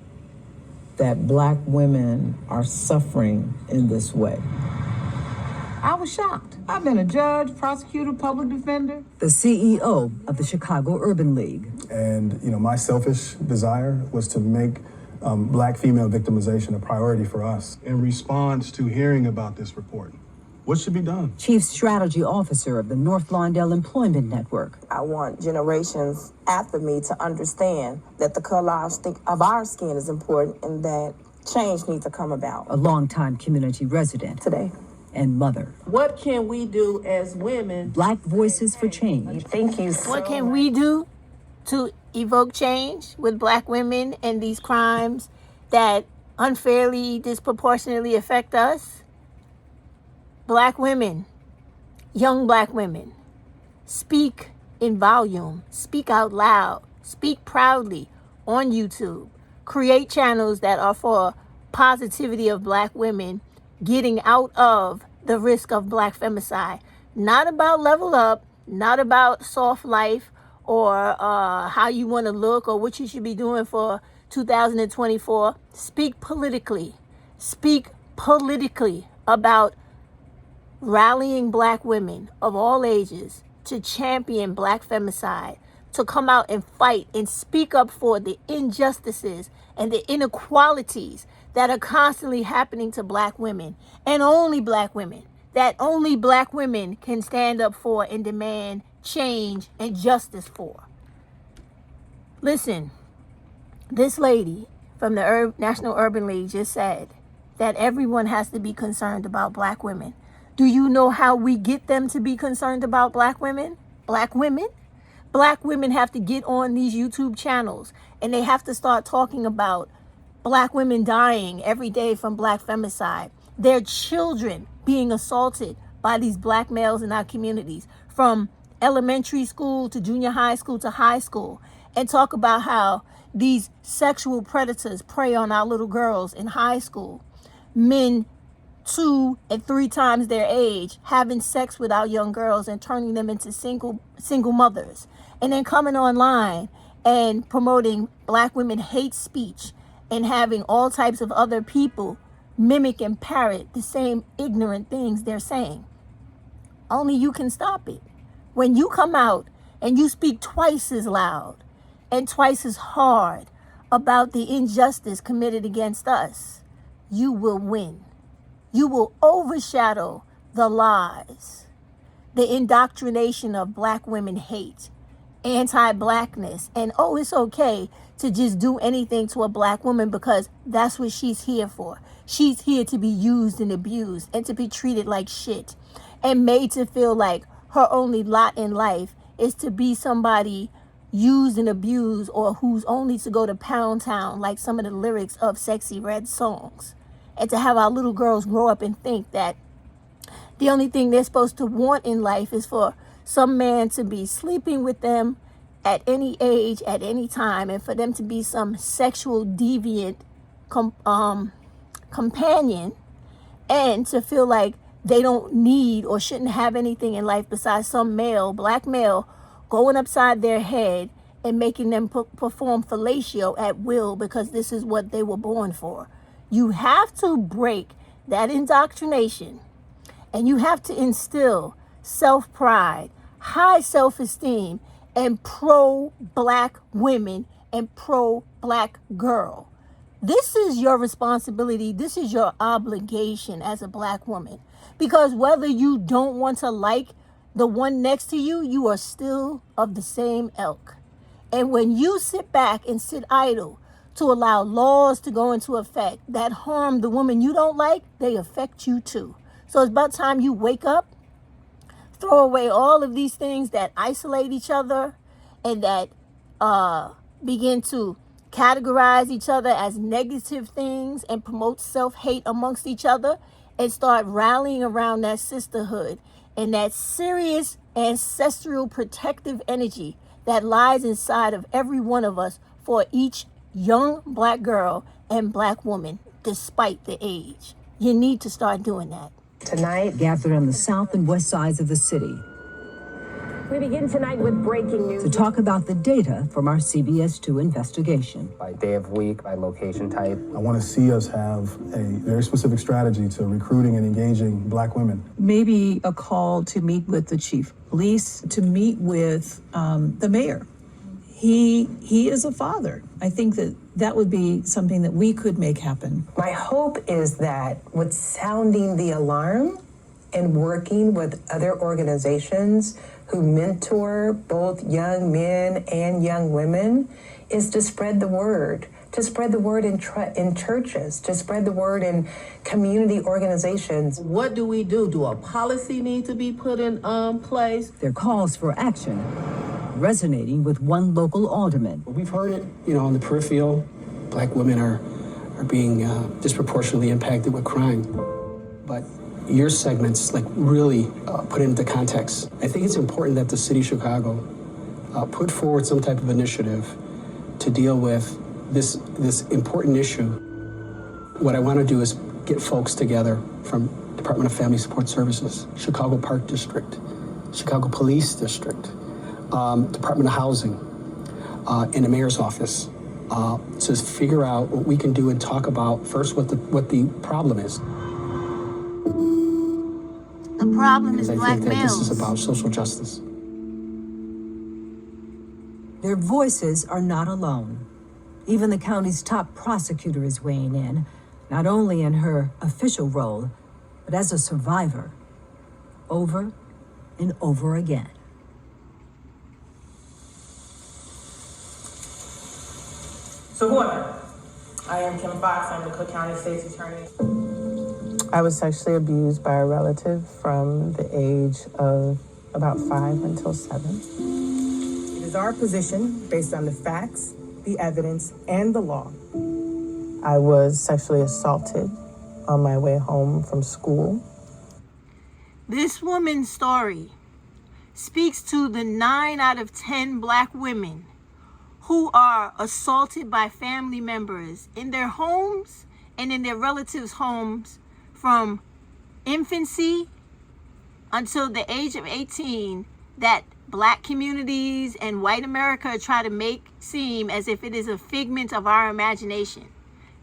that Black women are suffering in this way. I was shocked. I've been a judge, prosecutor, public defender. The CEO of the Chicago Urban League. And, my selfish desire was to make Black female victimization a priority for us. In response to hearing about this report, what should be done? Chief Strategy Officer of the North Lawndale Employment Network. I want generations after me to understand that the color of our skin is important and that change needs to come about. A longtime community resident. Today. And mother. What can we do as women? Black Voices for Change. Thank you so What can we do to evoke change with Black women and these crimes that unfairly, disproportionately affect us? Black women, young Black women, speak in volume, speak out loud, speak proudly on YouTube. Create channels that are for positivity of Black women getting out of the risk of Black femicide. Not about level up, not about soft life or how you want to look or what you should be doing for 2024. Speak politically. Speak politically about rallying Black women of all ages to champion Black femicide, to come out and fight and speak up for the injustices and the inequalities that are constantly happening to Black women, and only Black women, that only Black women can stand up for and demand change and justice for. Listen, this lady from the National Urban League just said that everyone has to be concerned about Black women. Do you know how we get them to be concerned about Black women? Black women? Black women have to get on these YouTube channels and they have to start talking about Black women dying every day from Black femicide, their children being assaulted by these Black males in our communities, from elementary school to junior high school to high school, and talk about how these sexual predators prey on our little girls in high school, men 2 and 3 times their age having sex with our young girls and turning them into single mothers, and then coming online and promoting Black women hate speech and having all types of other people mimic and parrot the same ignorant things they're saying. Only you can stop it. When you come out and you speak twice as loud and twice as hard about the injustice committed against us, you will win. You will overshadow the lies, the indoctrination of Black women hate, anti-Blackness, and it's okay to just do anything to a Black woman because that's what she's here for. She's here to be used and abused and to be treated like shit and made to feel like her only lot in life is to be somebody used and abused, or who's only to go to Pound Town like some of the lyrics of Sexy Red songs. And to have our little girls grow up and think that the only thing they're supposed to want in life is for some man to be sleeping with them at any age, at any time, and for them to be some sexual deviant companion, and to feel like they don't need or shouldn't have anything in life besides some male, Black male, going upside their head and making them perform fellatio at will because this is what they were born for. You have to break that indoctrination, and you have to instill self-pride, high self-esteem, and pro-Black women and pro-Black girl. This is your responsibility. This is your obligation as a Black woman. Because whether you don't want to like the one next to you, you are still of the same ilk. And when you sit back and sit idle to allow laws to go into effect that harm the woman you don't like, they affect you too. So it's about time you wake up, throw away all of these things that isolate each other and that begin to categorize each other as negative things and promote self-hate amongst each other, and start rallying around that sisterhood and that serious ancestral protective energy that lies inside of every one of us for each young Black girl and Black woman, despite the age. You need to start doing that. Tonight, gathered on the south and west sides of the city. We begin tonight with breaking news. To talk about the data from our CBS 2 investigation. By day of week, by location type. I want to see us have a very specific strategy to recruiting and engaging Black women. Maybe a call to meet with the chief of police, to meet with the mayor. he is a father. I think that would be something that we could make happen. My hope is that with sounding the alarm and working with other organizations who mentor both young men and young women is to spread the word. To spread the word in churches, to spread the word in community organizations. What do we do? Do a policy need to be put in place? Their calls for action resonating with one local alderman. We've heard it, on the peripheral. Black women are being disproportionately impacted with crime. But your segments really put it into context. I think it's important that the city of Chicago put forward some type of initiative to deal with this important issue. What I want to do is get folks together from Department of Family Support Services, Chicago Park District, Chicago Police District, Department of Housing, and the mayor's office to figure out what we can do and talk about first what the problem is. The problem is because I black think that males. this is about social justice. Their voices are not alone. Even the county's top prosecutor is weighing in, not only in her official role, but as a survivor, over and over again. So who am I? I am Kim Fox. I'm the Cook County State's Attorney. I was sexually abused by a relative from the age of about 5 until 7. It is our position, based on the facts, the evidence, and the law. I was sexually assaulted on my way home from school. This woman's story speaks to the 9 out of 10 black women who are assaulted by family members in their homes and in their relatives' homes from infancy until the age of 18, that black communities and white America try to make seem as if it is a figment of our imagination.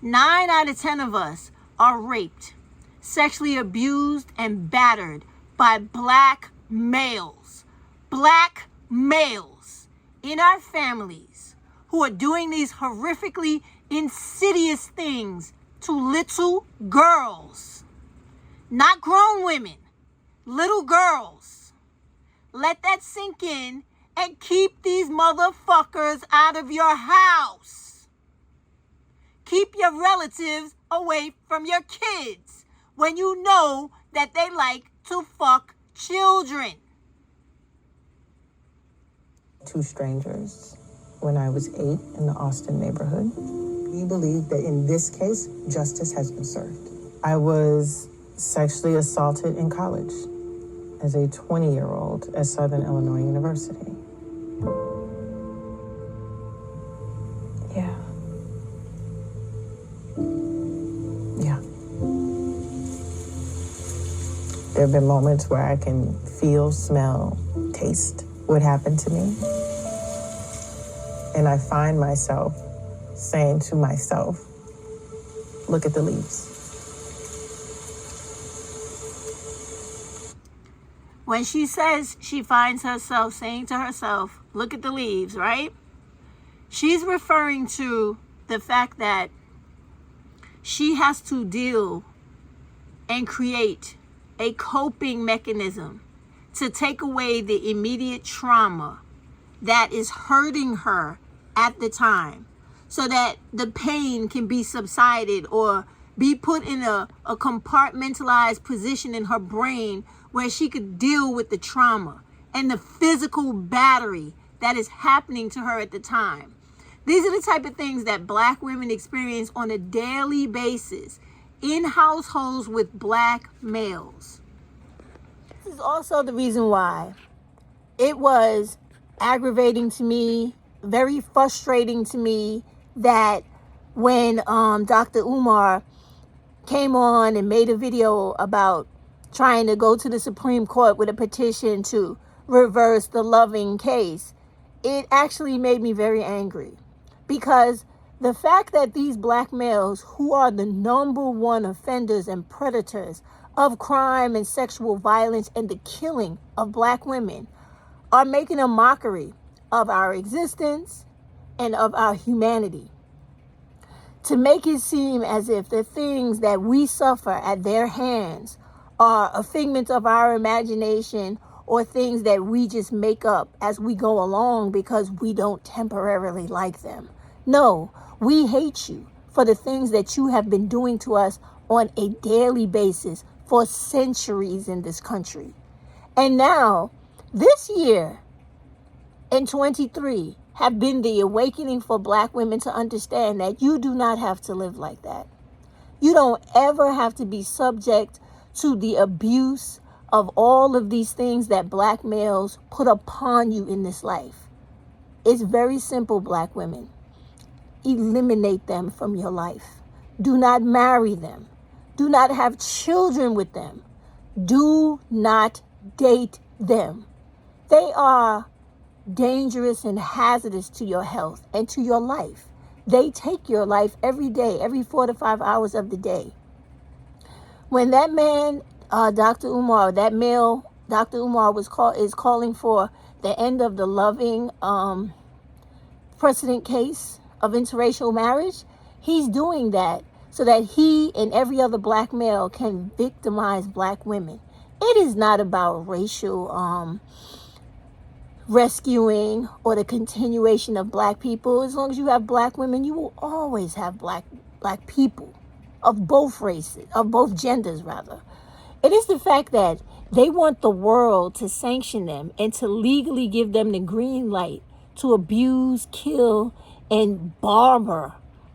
9 out of 10 of us are raped, sexually abused, and battered by black males. Black males in our families who are doing these horrifically insidious things to little girls. Not grown women, little girls. Let that sink in and keep these motherfuckers out of your house. Keep your relatives away from your kids when you know that they like to fuck children. 2 strangers when I was 8 in the Austin neighborhood. We believe that in this case, justice has been served. I was sexually assaulted in college as a 20-year-old at Southern Illinois University. Yeah. There have been moments where I can feel, smell, taste what happened to me. And I find myself saying to myself, look at the leaves. When she says she finds herself saying to herself, look at the leaves, right? She's referring to the fact that she has to deal and create a coping mechanism to take away the immediate trauma that is hurting her at the time, so that the pain can be subsided or be put in a compartmentalized position in her brain where she could deal with the trauma and the physical battery that is happening to her at the time. These are the type of things that black women experience on a daily basis in households with black males. This is also the reason why it was aggravating to me, very frustrating to me, that when Dr. Umar came on and made a video about trying to go to the Supreme Court with a petition to reverse the Loving case, it actually made me very angry. Because the fact that these black males, who are the #1 offenders and predators of crime and sexual violence and the killing of black women, are making a mockery of our existence and of our humanity. To make it seem as if the things that we suffer at their hands are a figment of our imagination or things that we just make up as we go along because we don't temporarily like them. No, we hate you for the things that you have been doing to us on a daily basis for centuries in this country. And now, this year, in 23, have been the awakening for Black women to understand that you do not have to live like that. You don't ever have to be subject to the abuse of all of these things that Black males put upon you in this life. It's very simple, Black women. Eliminate them from your life. Do not marry them. Do not have children with them. Do not date them. They are dangerous and hazardous to your health and to your life. They take your life every day, every 4 to 5 hours of the day. When that man, Dr. Umar, that male, Dr. Umar is calling for the end of the Loving precedent case of interracial marriage, he's doing that so that he and every other Black male can victimize Black women. It is not about racial rescuing or the continuation of Black people. As long as you have Black women, you will always have black people of both races, of both genders rather. It is the fact that they want the world to sanction them and to legally give them the green light to abuse, kill, and barber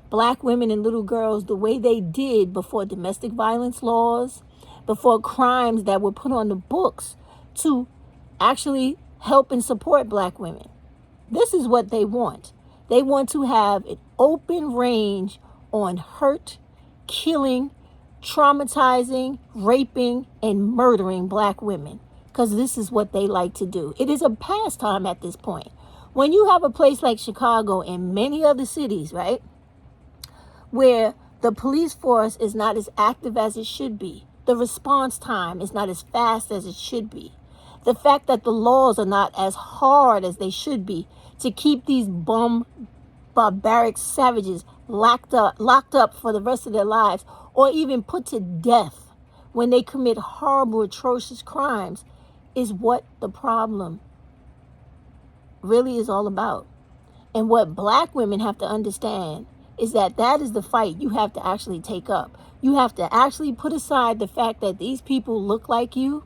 Black women and little girls the way they did before domestic violence laws, before crimes that were put on the books to actually help and support Black women. This is what they want. They want to have an open range on hurt, killing, traumatizing, raping, and murdering Black women, because this is what they like to do. It is a pastime at this point. When you have a place like Chicago and many other cities, right, where the police force is not as active as it should be, the response time is not as fast as it should be, the fact that the laws are not as hard as they should be to keep these barbaric savages locked up for the rest of their lives, or even put to death when they commit horrible, atrocious crimes, is what the problem really is all about. And what Black women have to understand is that that is the fight you have to actually take up. You have to actually put aside the fact that these people look like you.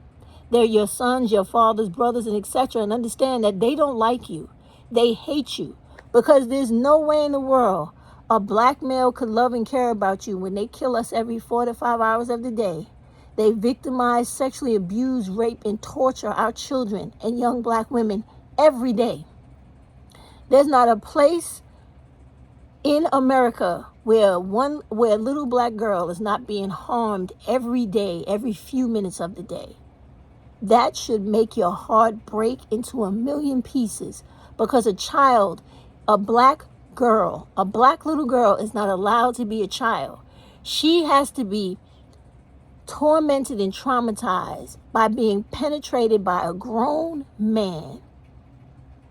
They're your sons, your fathers, brothers, and etc. And understand that they don't like you. They hate you. Because there's no way in the world a Black male could love and care about you when they kill us every 4 to 5 hours of the day. They victimize, sexually abuse, rape, and torture our children and young Black women every day. There's not a place in America where a little Black girl is not being harmed every day, every few minutes of the day. That should make your heart break into a million pieces, because a child, a Black girl, a Black little girl is not allowed to be a child. She has to be tormented and traumatized by being penetrated by a grown man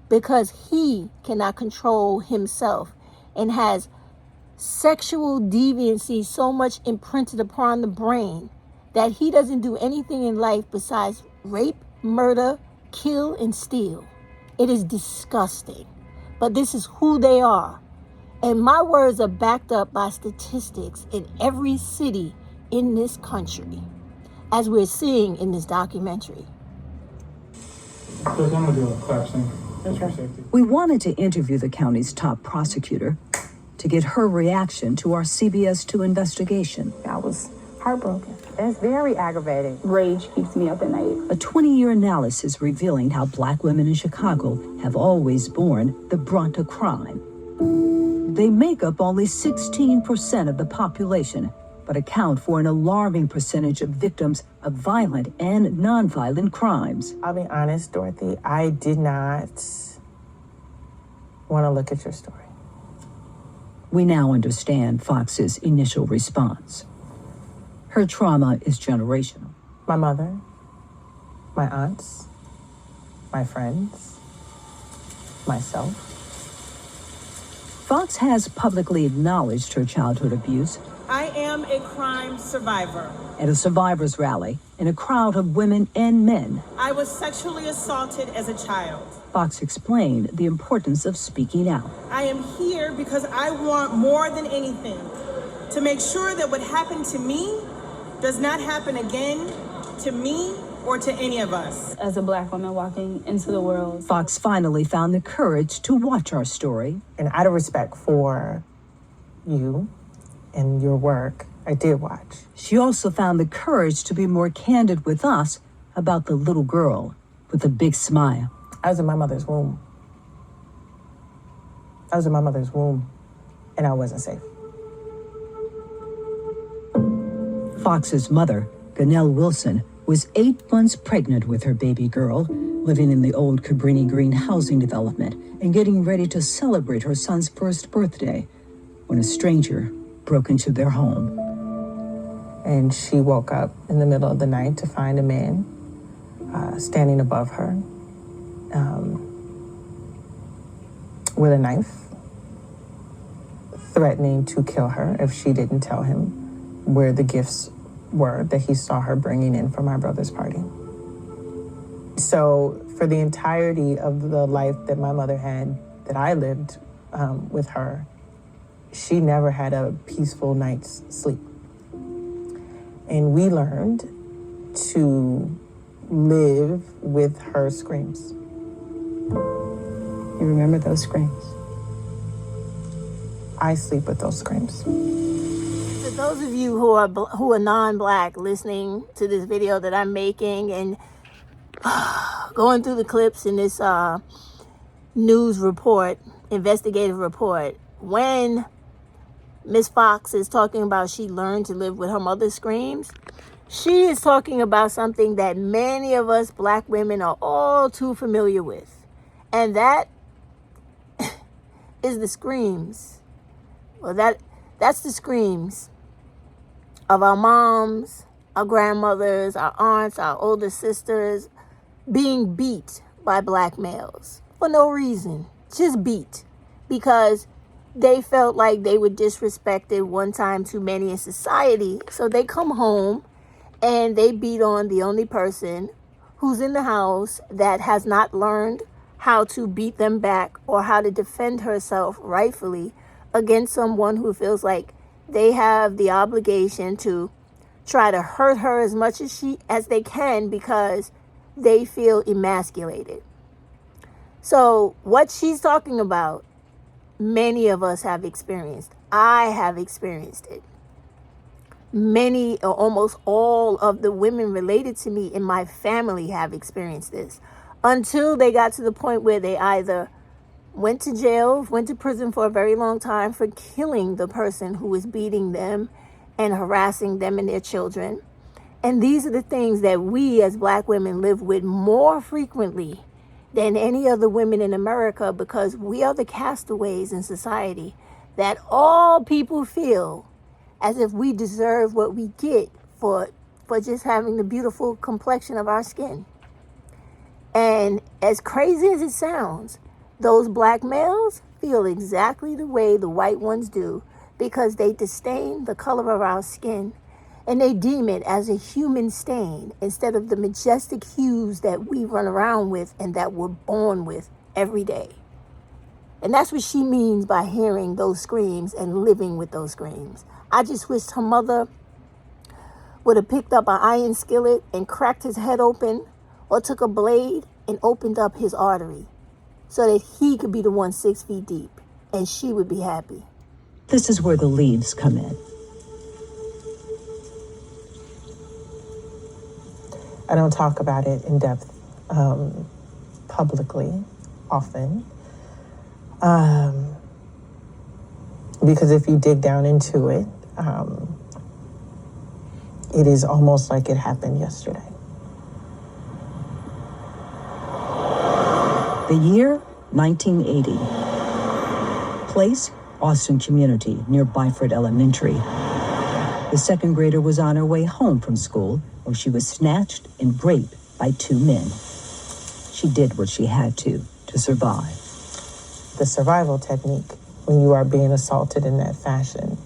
because he cannot control himself and has sexual deviancy so much imprinted upon the brain that he doesn't do anything in life besides rape, murder, kill, and steal. It is disgusting. But this is who they are. And my words are backed up by statistics in every city in this country, as we're seeing in this documentary. We wanted to interview the county's top prosecutor to get her reaction to our CBS 2 investigation. I was heartbroken. That's very aggravating. Rage keeps me up at night. A 20-year analysis revealing how Black women in Chicago have always borne the brunt of crime. They make up only 16% of the population, but account for an alarming percentage of victims of violent and nonviolent crimes. I'll be honest, Dorothy, I did not want to look at your story. We now understand Fox's initial response. Her trauma is generational. My mother, my aunts, my friends, myself. Fox has publicly acknowledged her childhood abuse. I am a crime survivor. At a survivors rally, in a crowd of women and men, I was sexually assaulted as a child. Fox explained the importance of speaking out. I am here because I want more than anything to make sure that what happened to me does not happen again to me or to any of us. As a Black woman walking into the world. Fox finally found the courage to watch our story. And out of respect for you and your work, I did watch. She also found the courage to be more candid with us about the little girl with a big smile. I was in my mother's womb. I was in my mother's womb, and I wasn't safe. Fox's mother, Ganelle Wilson, was 8 months pregnant with her baby girl, living in the old Cabrini Green housing development and getting ready to celebrate her son's first birthday when a stranger broke into their home. And she woke up in the middle of the night to find a man standing above her with a knife, threatening to kill her if she didn't tell him where the gifts were that he saw her bringing in for my brother's party. So for the entirety of the life that my mother had, that I lived with her, she never had a peaceful night's sleep. And we learned to live with her screams. You remember those screams? I sleep with those screams. For those of you who are non-Black listening to this video that I'm making and going through the clips in this news report, investigative report, when Miss Fox is talking about she learned to live with her mother's screams, she is talking about something that many of us Black women are all too familiar with. And that is the screams. Well, that's the screams of our moms, our grandmothers, our aunts, our older sisters being beat by Black males for no reason, just beat because they felt like they were disrespected one time too many in society. So they come home and they beat on the only person who's in the house that has not learned how to beat them back or how to defend herself rightfully against someone who feels like they have the obligation to try to hurt her as much as they can because they feel emasculated. So what she's talking about, many of us have experienced. I have experienced it. Many or almost all of the women related to me in my family have experienced this until they got to the point where they either went to jail, went to prison for a very long time for killing the person who was beating them and harassing them and their children. And these are the things that we as Black women live with more frequently than any other women in America because we are the castaways in society that all people feel as if we deserve what we get for just having the beautiful complexion of our skin. And as crazy as it sounds, those Black males feel exactly the way the white ones do because they disdain the color of our skin and they deem it as a human stain instead of the majestic hues that we run around with and that we're born with every day. And that's what she means by hearing those screams and living with those screams. I just wished her mother would have picked up an iron skillet and cracked his head open or took a blade and opened up his artery so that he could be the one 6 feet deep and she would be happy. This is where the leaves come in. I don't talk about it in depth publicly often because if you dig down into it, it is almost like it happened yesterday. The year, 1980. Place, Austin Community, near Byford Elementary. The second grader was on her way home from school when she was snatched and raped by 2 men. She did what she had to survive. The survival technique when you are being assaulted in that fashion.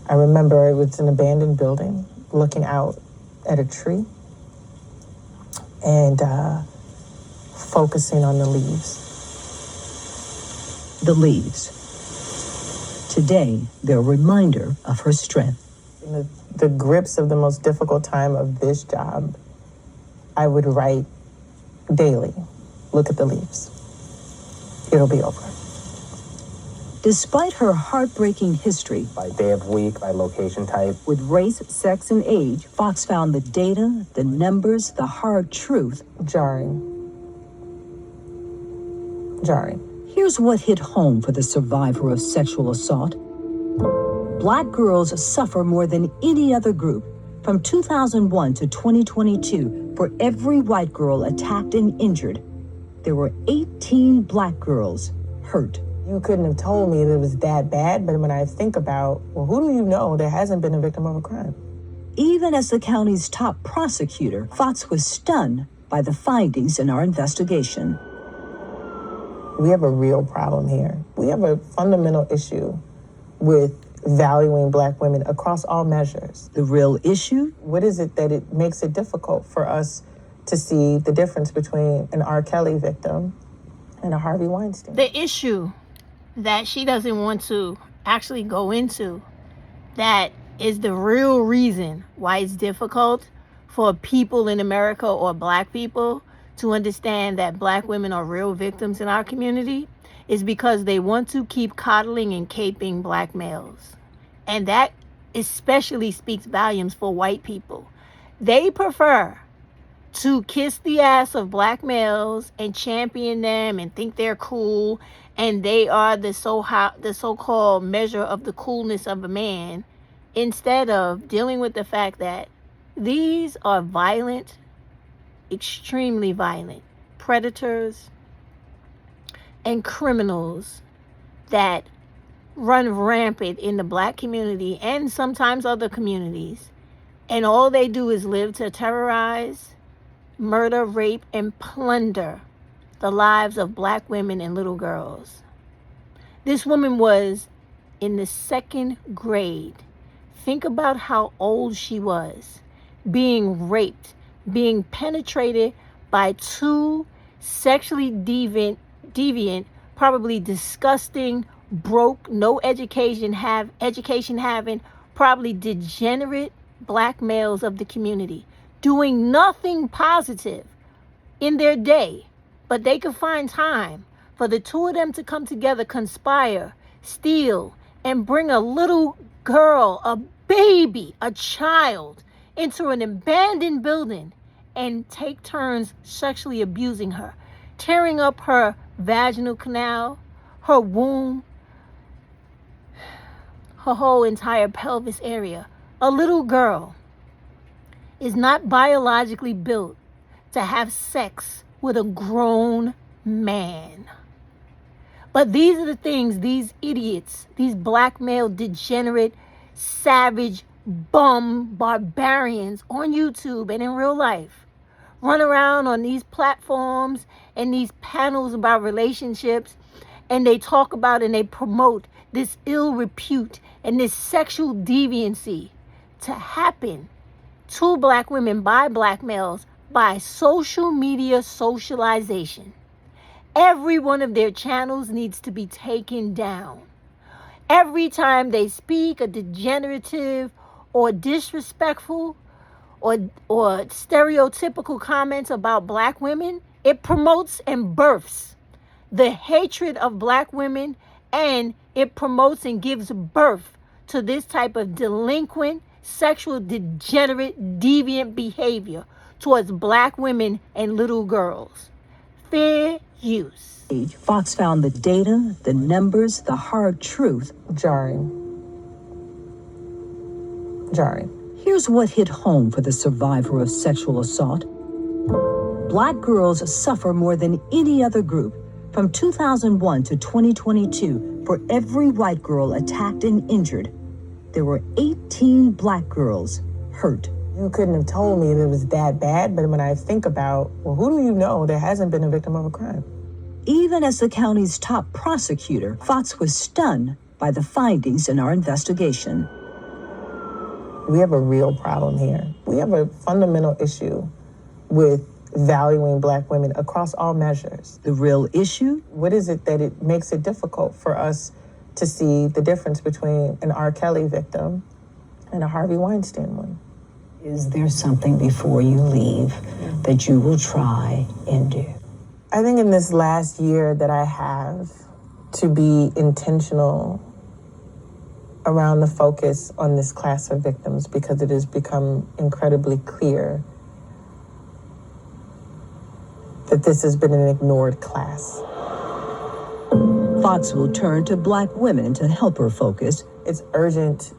I remember it was an abandoned building, looking out at a tree and focusing on the leaves. The leaves. Today, they're a reminder of her strength. In the grips of the most difficult time of this job, I would write daily, look at the leaves. It'll be over. Despite her heartbreaking history, By day of week, by location type. with race, sex, and age, Fox found the data, the numbers, the hard truth. Jarring. Jarring. Here's what hit home for the survivor of sexual assault. Black girls suffer more than any other group. From 2001 to 2022, for every white girl attacked and injured, there were 18 black girls hurt. You couldn't have told me that it was that bad, but when I think about, well, who do you know that hasn't been a victim of a crime? Even as the county's top prosecutor, Fox was stunned by the findings in our investigation. We have a real problem here. We have a fundamental issue with valuing black women across all measures. The real issue? What is it that it makes it difficult for us to see the difference between an R. Kelly victim and a Harvey Weinstein? The issue that she doesn't want to actually go into, that is the real reason why it's difficult for people in America or black people to understand that black women are real victims in our community, is because they want to keep coddling and caping black males. And that especially speaks volumes for white people. They prefer to kiss the ass of black males and champion them and think they're cool and they are the so-called measure of the coolness of a man, instead of dealing with the fact that these are violent, extremely violent predators and criminals that run rampant in the black community and sometimes other communities. And all they do is live to terrorize, murder, rape, and plunder the lives of black women and little girls. This woman was in the 2nd grade. Think about how old she was, being raped, being penetrated by 2 sexually deviant, probably disgusting, broke, no education having, probably degenerate black males of the community, doing nothing positive in their day, but they could find time for the 2 of them to come together, conspire, steal, and bring a little girl, a baby, a child, into an abandoned building and take turns sexually abusing her, tearing up her vaginal canal, her womb, her whole entire pelvis area. A little girl is not biologically built to have sex with a grown man. But these are the things these idiots, these black male degenerate, savage, bum barbarians on YouTube and in real life run around on these platforms and these panels about relationships, and they talk about and they promote this ill repute and this sexual deviancy to happen to black women by black males by social media socialization. Every one of their channels needs to be taken down. Every time they speak a degenerative or disrespectful or stereotypical comments about black women, it promotes and births the hatred of black women, and it promotes and gives birth to this type of delinquent, sexual, degenerate, deviant behavior towards black women and little girls. Fair use. Fox found the data, the numbers, the hard truth. Jarring. Jarring. Here's what hit home for the survivor of sexual assault. Black girls suffer more than any other group. From 2001 to 2022, for every white girl attacked and injured, there were 18 black girls hurt. You couldn't have told me that it was that bad, but when I think about, well, who do you know that hasn't been a victim of a crime? Even as the county's top prosecutor, Fox was stunned by the findings in our investigation. We have a real problem here. We have a fundamental issue with valuing Black women across all measures. The real issue? What is it that it makes it difficult for us to see the difference between an R. Kelly victim and a Harvey Weinstein one? Is there something before you leave that you will try and do? I think in this last year that I have to be intentional around the focus on this class of victims, because it has become incredibly clear that this has been an ignored class. Fox will turn to Black women to help her focus. It's urgent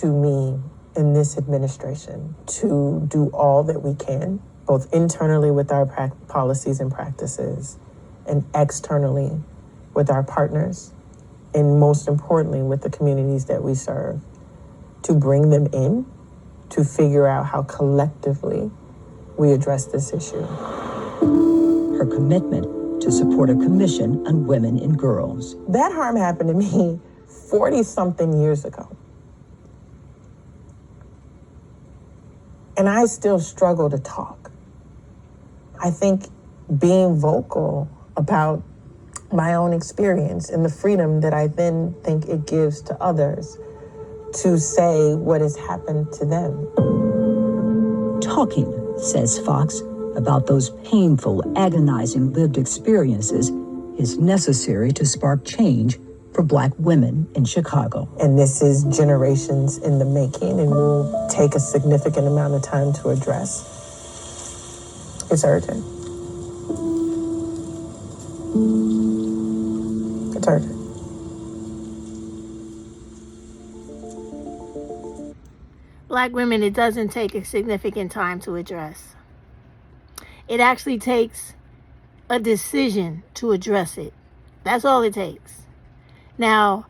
to me in this administration to do all that we can, both internally with our policies and practices, and externally with our partners, and most importantly with the communities that we serve, to bring them in, to figure out how collectively we address this issue. Her commitment to support a commission on women and girls. That harm happened to me 40-something years ago. And I still struggle to talk. I think being vocal about my own experience and the freedom that I then think it gives to others to say what has happened to them. Talking, says Fox, about those painful, agonizing lived experiences is necessary to spark change for Black women in Chicago. And this is generations in the making and will take a significant amount of time to address. It's urgent. It's urgent. Black women, it doesn't take a significant time to address. It actually takes a decision to address it. That's all it takes. Now,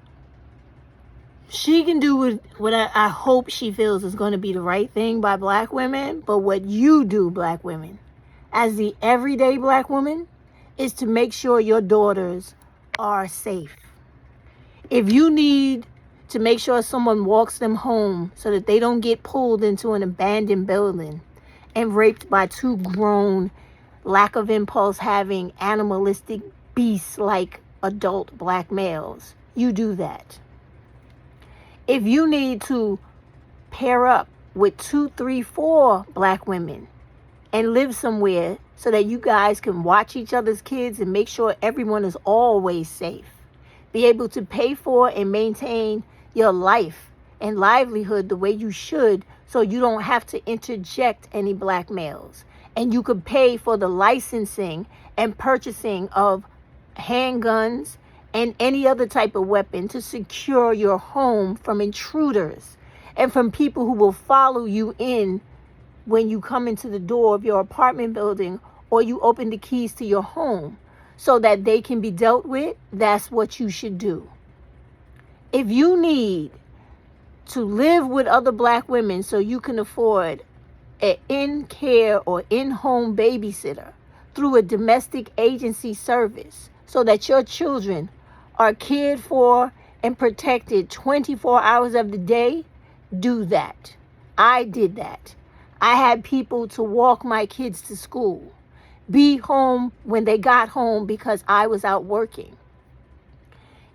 she can do what I hope she feels is going to be the right thing by Black women, but what you do, Black women, as the everyday Black woman, is to make sure your daughters are safe. If you need to make sure someone walks them home so that they don't get pulled into an abandoned building and raped by two grown, lack of impulse having animalistic beasts like adult Black males, you do that. If you need to pair up with 2, 3, 4 Black women and live somewhere so that you guys can watch each other's kids and make sure everyone is always safe, be able to pay for and maintain your life and livelihood the way you should, so you don't have to interject any Black males, and you could pay for the licensing and purchasing of handguns and any other type of weapon to secure your home from intruders and from people who will follow you in when you come into the door of your apartment building or you open the keys to your home so that they can be dealt with. That's what you should do. If you need to live with other Black women so you can afford an in-care or in-home babysitter through a domestic agency service so that your children are cared for and protected 24 hours of the day, do that. I did that. I had people to walk my kids to school, be home when they got home because I was out working.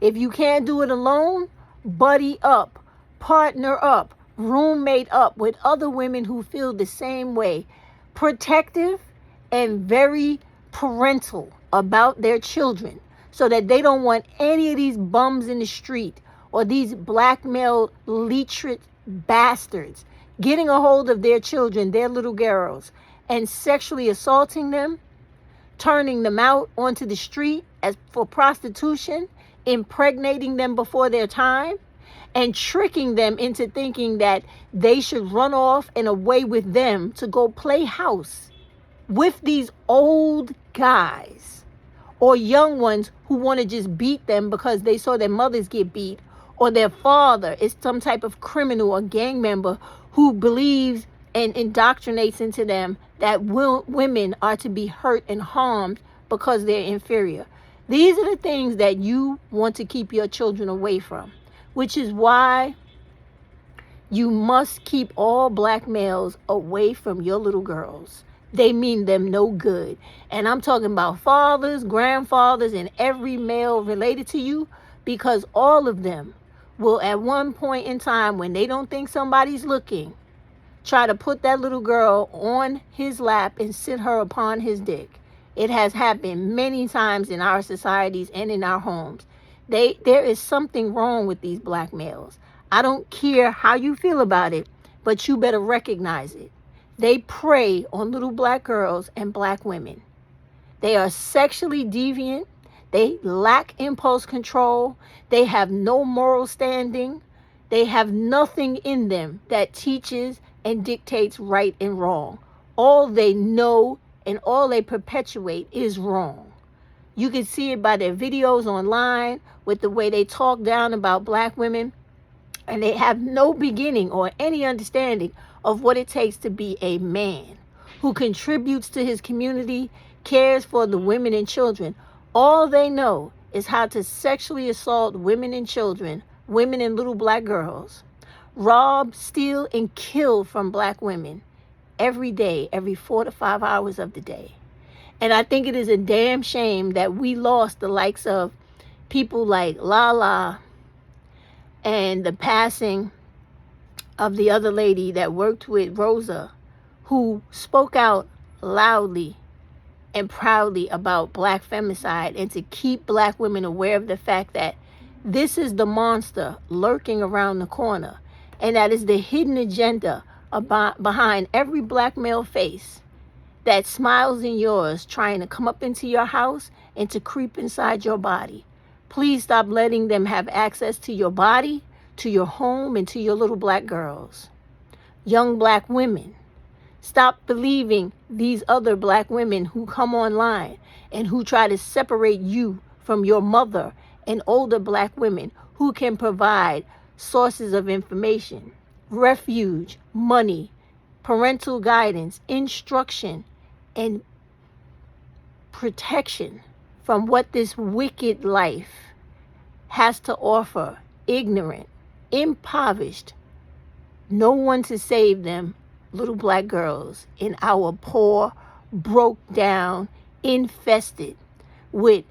If you can't do it alone, buddy up, partner up, roommate up with other women who feel the same way, protective and very parental about their children, so that they don't want any of these bums in the street or these Black male literate bastards getting a hold of their children, their little girls, and sexually assaulting them, turning them out onto the street as for prostitution, impregnating them before their time, and tricking them into thinking that they should run off and away with them to go play house with these old guys or young ones who want to just beat them because they saw their mothers get beat, or their father is some type of criminal or gang member who believes and indoctrinates into them that women are to be hurt and harmed because they're inferior. These are the things that you want to keep your children away from, which is why you must keep all black males away from your little girls. They mean them no good. And I'm talking about fathers, grandfathers, and every male related to you, because all of them will at one point in time, when they don't think somebody's looking, try to put that little girl on his lap and sit her upon his dick. It has happened many times in our societies and in our homes. There is something wrong with these black males. I don't care how you feel about it, but you better recognize it. They prey on little black girls and black women. They are sexually deviant. They lack impulse control. They have no moral standing. They have nothing in them that teaches and dictates right and wrong. All they know and all they perpetuate is wrong. You can see it by their videos online with the way they talk down about black women, and they have no beginning or any understanding of what it takes to be a man who contributes to his community, cares for the women and children. All they know is how to sexually assault women and children, women and little black girls, rob, steal, and kill from black women every day, every 4 to 5 hours of the day. And I think it is a damn shame that we lost the likes of people like Lala and the passing of the other lady that worked with Rosa, who spoke out loudly and proudly about black femicide, and to keep black women aware of the fact that this is the monster lurking around the corner, and that is the hidden agenda behind every black male face that smiles in yours, trying to come up into your house and to creep inside your body. Please stop letting them have access to your body, to your home, and to your little black girls. Young black women, stop believing these other black women who come online and who try to separate you from your mother and older black women who can provide sources of information, refuge, money, parental guidance, instruction, and protection from what this wicked life has to offer. Ignorant, impoverished, no one to save them, little black girls in our poor, broke down, infested with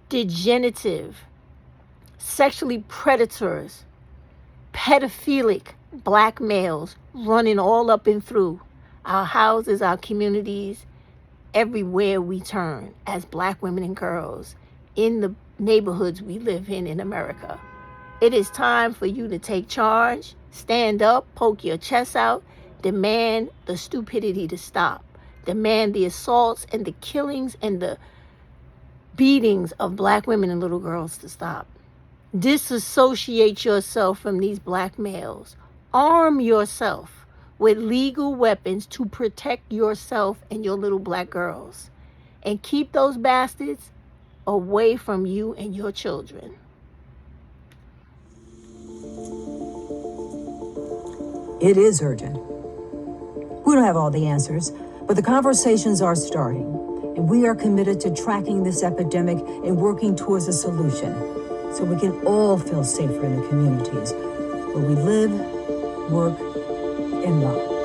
degenerative, sexually predators, pedophilic black males running all up and through our houses, our communities, everywhere we turn as black women and girls in the neighborhoods we live in America. It is time for you to take charge, stand up, poke your chest out, demand the stupidity to stop, demand the assaults and the killings and the beatings of black women and little girls to stop. Disassociate yourself from these black males. Arm yourself with legal weapons to protect yourself and your little black girls. And keep those bastards away from you and your children. It is urgent. We don't have all the answers, but the conversations are starting, and we are committed to tracking this epidemic and working towards a solution so we can all feel safer in the communities where we live, work, and love.